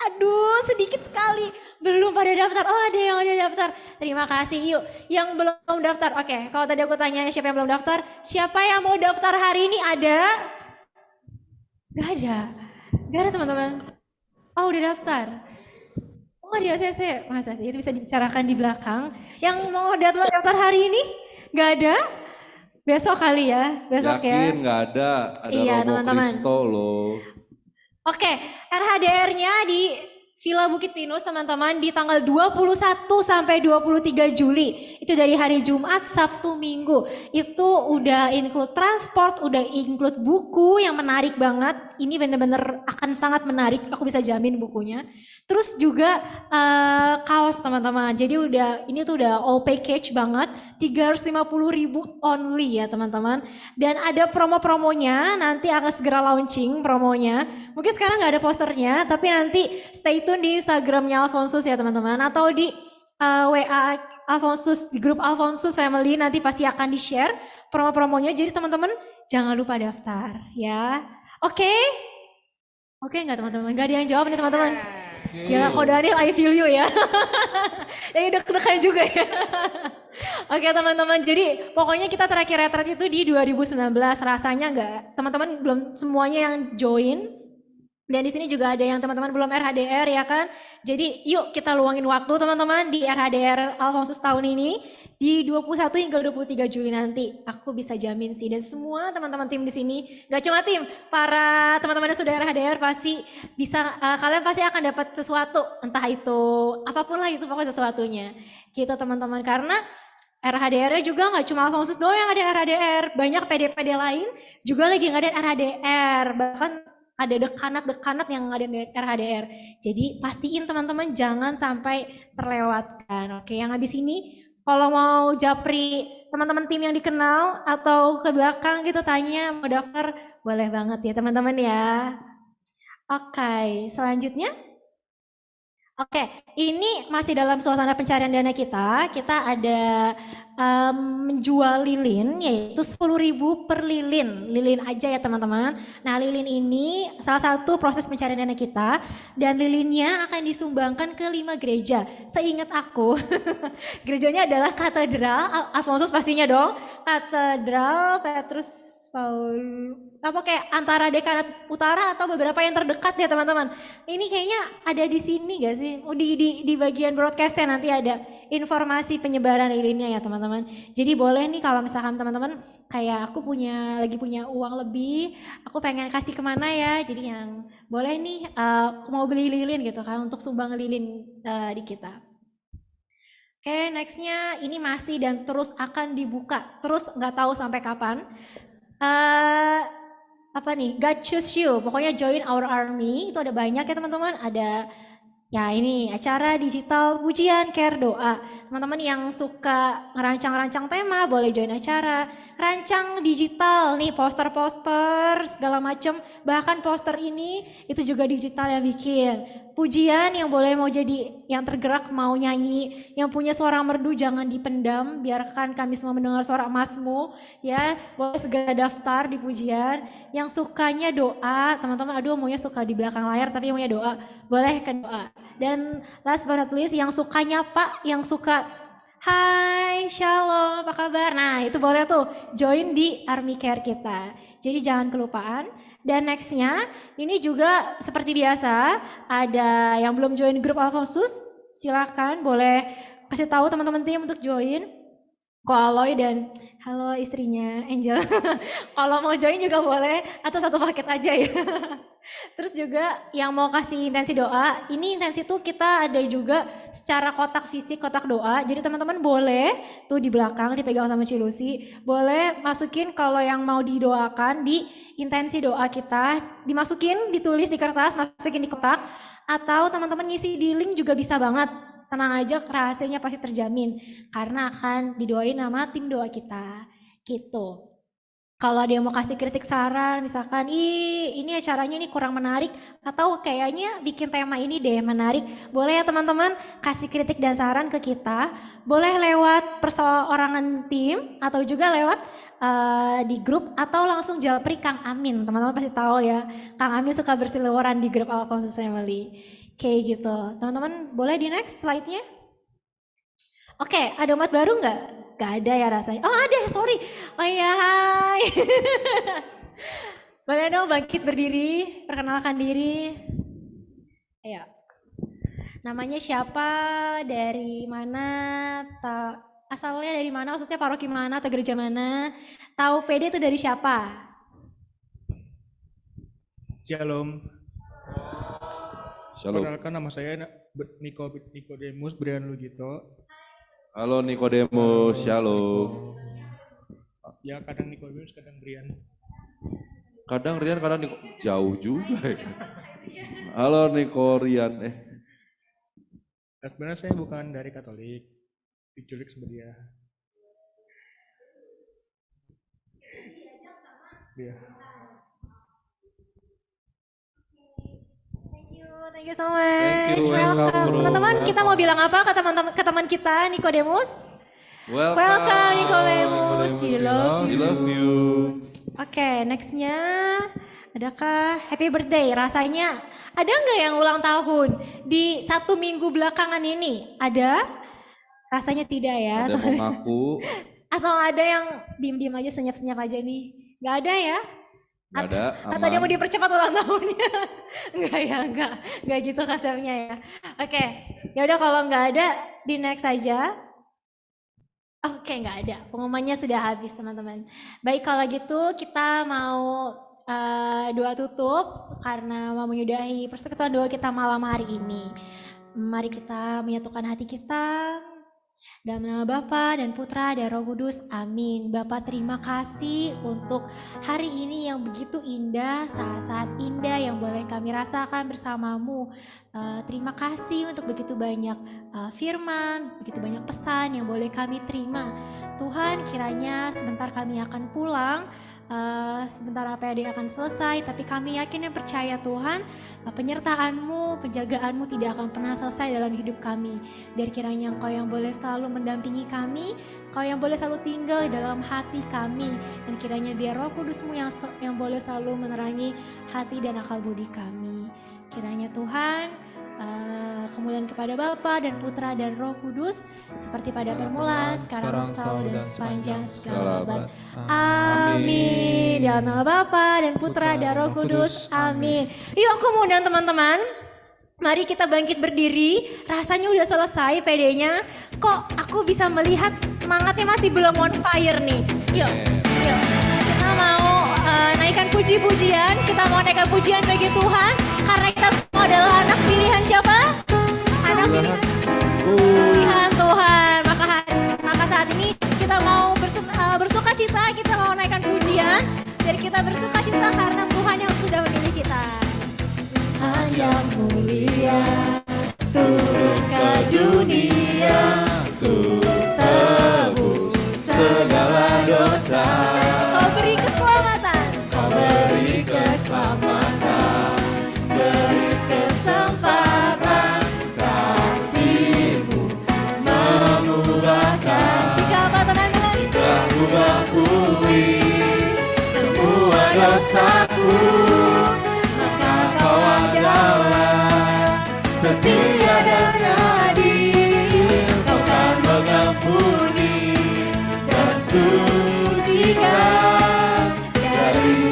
Aduh, sedikit sekali. Belum pada daftar. Oh, ada yang udah daftar. Terima kasih. Yuk, yang belum daftar. Oke, kalau tadi aku tanya siapa yang belum daftar, siapa yang mau daftar hari ini ada? Gak ada. Gak ada teman-teman. Oh, udah daftar. Oh, nggak di ACC. Masa sih? Itu bisa dibicarakan di belakang. Yang mau daftar hari ini? Gak ada? Besok kali ya. Besok ya. Yakin nggak ada? Ada Iya, Romo teman-teman. Kristo loh. Oke, RHDR-nya di Villa Bukit Pinus teman-teman di tanggal 21 sampai 23 Juli. Itu dari hari Jumat, Sabtu, Minggu. Itu udah include transport, udah include buku yang menarik banget. Ini bener-bener akan sangat menarik, aku bisa jamin bukunya. Terus juga kaos teman-teman. Jadi ini tuh udah all package banget. 350.000 only ya teman-teman. Dan ada promo-promonya, nanti akan segera launching promonya. Mungkin sekarang nggak ada posternya, tapi nanti stay tune di Instagramnya Alfonsus ya teman-teman. Atau di WA Alfonsus, di grup Alfonsus Family nanti pasti akan di-share promo-promonya. Jadi teman-teman jangan lupa daftar ya. Oke? Oke nggak teman-teman? Nggak ada yang jawab nih teman-teman. Ya kok Daniel I feel you ya. Yang deg-degan juga ya. Oke teman-teman, jadi pokoknya kita terakhir retret itu di 2019. Rasanya nggak, teman-teman belum semuanya yang join. Dan di sini juga ada yang teman-teman belum RHDR ya kan. Jadi yuk kita luangin waktu teman-teman di RHDR Alfonsus tahun ini di 21 hingga 23 Juli nanti. Aku bisa jamin sih, dan semua teman-teman tim di sini, gak cuma tim, para teman-teman yang sudah RHDR pasti bisa, kalian pasti akan dapat sesuatu, entah itu apapun lah itu pokoknya sesuatunya. Gitu teman-teman, karena RHDR-nya juga gak cuma Alfonsus doang yang ada RHDR, banyak PD-PD lain juga lagi ngadain RHDR, bahkan ada dekanat-dekanat yang ada di RHDR. Jadi pastiin teman-teman jangan sampai terlewatkan. Oke, yang habis ini kalau mau japri teman-teman tim yang dikenal atau ke belakang gitu tanya mau daftar, boleh banget ya teman-teman ya. Oke, selanjutnya. Oke, ini masih dalam suasana pencarian dana kita. Kita ada menjual lilin, yaitu 10.000 per lilin. Lilin aja ya teman-teman. Nah, lilin ini salah satu proses pencarian dana kita. Dan lilinnya akan disumbangkan ke 5 gereja. Seingat aku, gerejanya adalah Katedral, Alfonsus pastinya dong. Katedral, Petrus, Paul, apa kayak antara Dekanat Utara atau beberapa yang terdekat ya teman-teman. Ini kayaknya ada di sini gak sih? Oh, di bagian broadcastnya nanti ada informasi penyebaran lilinnya ya teman-teman. Jadi boleh nih kalau misalkan teman-teman kayak aku lagi punya uang lebih, aku pengen kasih kemana ya. Jadi yang boleh nih mau beli lilin gitu kan untuk sumbang lilin di kita. Oke, nextnya ini masih dan terus akan dibuka. Terus nggak tahu sampai kapan. Apa nih, God choose you, pokoknya join our army, itu ada banyak ya teman-teman, ada ya ini acara digital pujian care doa, teman-teman yang suka ngerancang-rancang tema boleh join acara, rancang digital nih poster-poster segala macam, bahkan poster ini itu juga digital yang bikin, pujian yang boleh mau jadi yang tergerak mau nyanyi, yang punya suara merdu jangan dipendam, biarkan kami semua mendengar suara emasmu ya, boleh segera daftar di pujian. Yang sukanya doa, teman-teman aduh maunya suka di belakang layar tapi maunya doa, boleh ke doa. Dan last but not least yang suka nyapa, yang suka hai shalom apa kabar, nah itu boleh tuh join di Army Care kita, jadi jangan kelupaan. Dan nextnya ini juga seperti biasa ada yang belum join grup Alfonsus, silahkan boleh kasih tahu teman-teman tim untuk join. Ko Aloy dan halo istrinya Angel. Kalau mau join juga boleh atau satu paket aja ya. Terus juga yang mau kasih intensi doa, ini intensi tuh kita ada juga secara kotak fisik, kotak doa. Jadi teman-teman boleh tuh di belakang dipegang sama Cilusi, boleh masukin kalau yang mau didoakan di intensi doa kita, dimasukin, ditulis di kertas, masukin di kotak, atau teman-teman ngisi di link juga bisa banget. Tenang aja, rahasianya pasti terjamin karena akan didoain sama tim doa kita gitu. Kalau ada yang mau kasih kritik saran, misalkan ini acaranya ini kurang menarik atau kayaknya bikin tema ini deh menarik, boleh ya teman-teman kasih kritik dan saran ke kita, boleh lewat perseorangan tim atau juga lewat di grup atau langsung japri Kang Amin. Teman-teman pasti tahu ya, Kang Amin suka berseliweran di grup Alfonsus Family. Kayak gitu, teman-teman boleh di next slide-nya. Oke, ada umat baru nggak? Nggak ada ya rasanya. Oh ada, sorry. Oh iya, hai. Boleh dong bangkit berdiri, perkenalkan diri. Ayo. Namanya siapa, dari mana, asalnya dari mana, maksudnya paroki mana atau gereja mana. Tahu PD itu dari siapa? Shalom. Shalom. Perkenalkan nama saya Nikodemus Brian Lugito. Halo Nikodemus, shalom. Ya kadang Nikodemus, kadang Brian. Kadang Rian, kadang jauh juga. Halo Niko Rian. Nah, sebenarnya saya bukan dari Katolik, diculik sama dia. Dia. Thank you so much. Thank you, welcome, bro. Teman-teman, kita mau bilang apa ke teman kita Nikodemus? Welcome Nikodemus. We love you. Oke, nextnya adakah happy birthday? Rasanya ada nggak yang ulang tahun di 1 minggu belakangan ini? Ada? Rasanya tidak ya. Ada yang mau ngaku. Atau ada yang diem-diem aja, senyap-senyap aja nih? Nggak ada ya? Nggak ada, aman. Atau dia mau dipercepat ulang tahunnya? Enggak ya, enggak gitu konsepnya ya. Oke, ya udah kalau nggak ada di next aja. Oke, nggak ada. Pengumumannya sudah habis teman-teman. Baik kalau gitu kita mau doa tutup karena mau menyudahi persekutuan doa kita malam hari ini. Mari kita menyatukan hati kita. Dalam nama Bapa dan Putra dan Roh Kudus, amin. Bapa terima kasih untuk hari ini yang begitu indah, saat-saat indah yang boleh kami rasakan bersamamu. Terima kasih untuk begitu banyak firman, begitu banyak pesan yang boleh kami terima. Tuhan kiranya sebentar kami akan pulang, sebentar APAD akan selesai, tapi kami yakin dan percaya Tuhan, penyertaan-Mu, penjagaanmu tidak akan pernah selesai dalam hidup kami. Biar kiranya Engkau yang boleh selalu mendampingi kami, Engkau yang boleh selalu tinggal dalam hati kami, dan kiranya biar Roh Kudus-Mu yang boleh selalu menerangi hati dan akal budi kami. Kiranya Tuhan, kemuliaan kepada Bapa dan Putra dan Roh Kudus, seperti pada permulaan, sekarang, selalu, dan sepanjang segala abad. Amin. Dalam nama Bapa dan Putra dan Roh Kudus. Amin. Yuk aku mau undang teman-teman. Mari kita bangkit berdiri. Rasanya udah selesai PD-nya. Kok aku bisa melihat semangatnya masih belum on fire nih. Yuk. Kita mau naikkan puji-pujian. Kita mau naikkan pujian bagi Tuhan. Karena kita semua adalah anak pilihan siapa? Anak pilihan Tuhan. Maka saat ini kita mau bersuka cita, kita mau naikkan pujian. Biar kita bersuka cita karena Tuhan yang sudah memilih kita. Tuhan yang mulia turun ke dunia untuk tebus segala dosa. Kau beri keselamatan, kau beri keselamatan, beri kesempatan, kasih-Mu memubahkan. Jika apa teman-teman? Jika Ku mengakui semua dosaku, maka Kau adalah setia dan adil. Kau kan mengampuni dan sucikan dari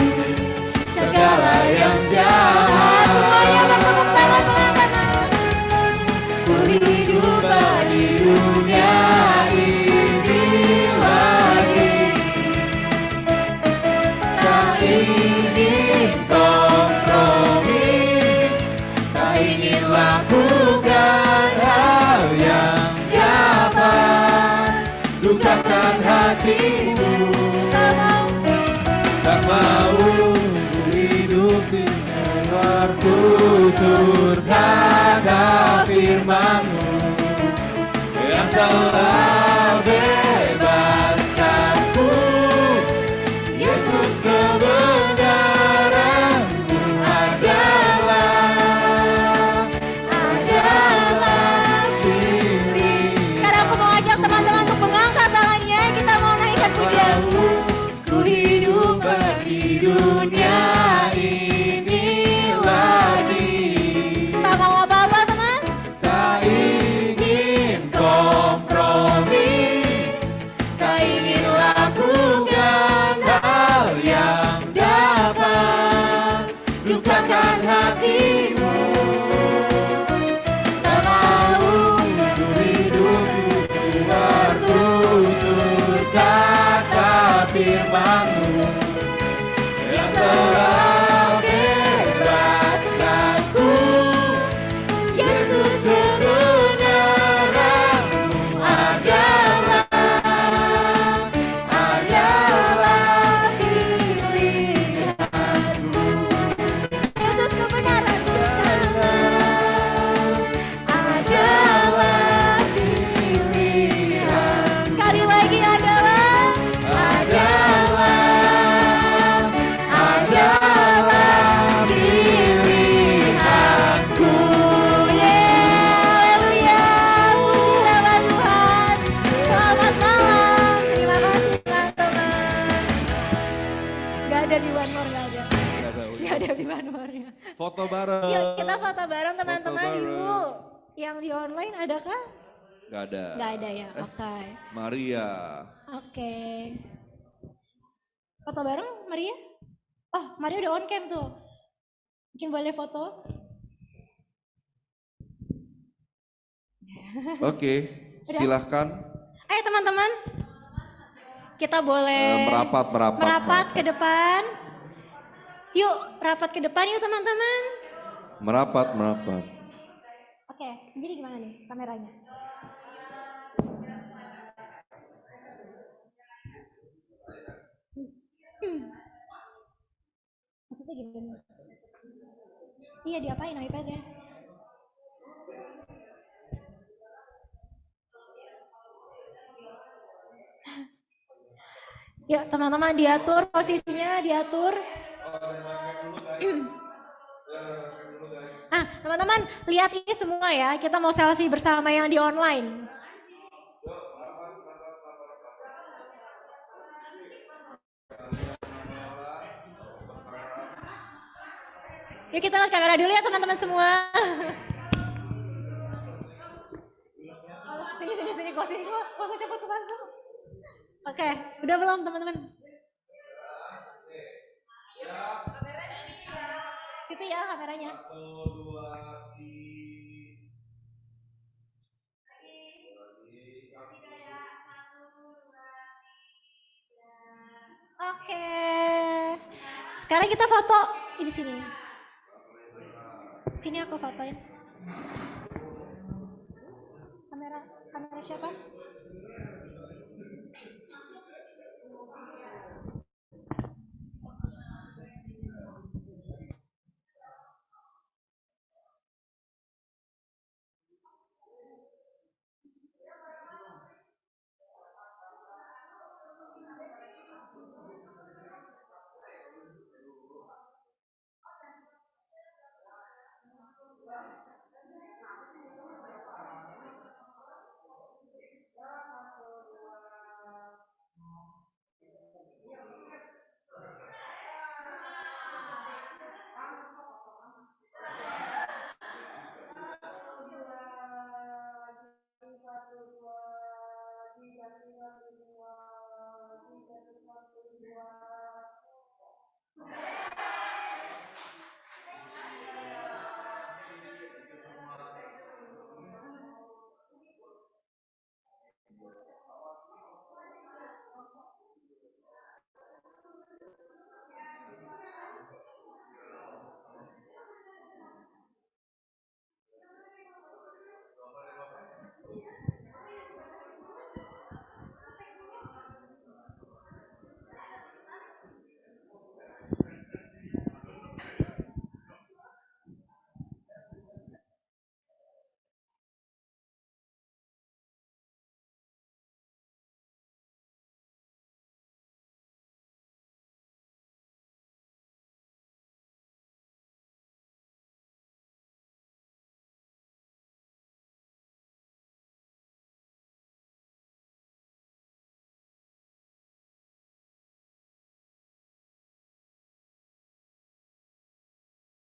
segala yang jahat. Semuanya bertepuk tangan mengatakan, ku hidup di dunia ini lagi, tak ingin kompromi, tak ingin lakukan hal yang dapat lukakan hatimu. Tak mau hidup dengan bertutur kata firman-Mu yang telah bebaskanku. Yesus, kebenaran-Mu adalah pilih. Sekarang aku mau ajak teman-teman untuk mengangkat tangannya. Kita mau naikkan pujian. Ku hidup di dunia ini lagi, tak mau apa-apa teman, tak ingin kompromi, tak ingin lakukan hal yang dapat lukakan hatimu. Tak mau hidup bertutur kata firman-Mu yang telah bebaskanku. Yesus, kebenaran-Mu adalah pilihanku. Yesus, kebenaran-Mu adalah pilihan. Sekali lagi adalah pilihanku. Haleluya, puji nama Tuhan. Selamat malam, terima kasih teman-teman. Gak ada di One More, gak ada di One More-nya. Foto bareng. Yuk kita foto bareng teman-teman Foto bareng. dulu. Yang di online adakah? Gak ada. Gak ada ya, oke. Maria. Oke. Foto bareng Maria? Oh, Maria udah on cam tuh. Mungkin boleh foto? Oke, silahkan Ayo teman-teman. Kita boleh merapat ke depan. Yuk, rapat ke depan yuk teman-teman. merapat. Oke, jadi gimana nih kameranya? Maksudnya gimana? Iya, diapain iPad-nya? Ya teman-teman diatur posisinya, diatur. Nah teman-teman lihat ini semua ya, kita mau selfie bersama yang di online. Yuk kita lihat kamera dulu ya teman-teman semua. Sini, kok sini kok cepat sebentar. Oke, udah belum teman-teman? Situ ya kameranya. Oke. Sekarang kita foto di sini. Sini aku fotoin. Kamera siapa?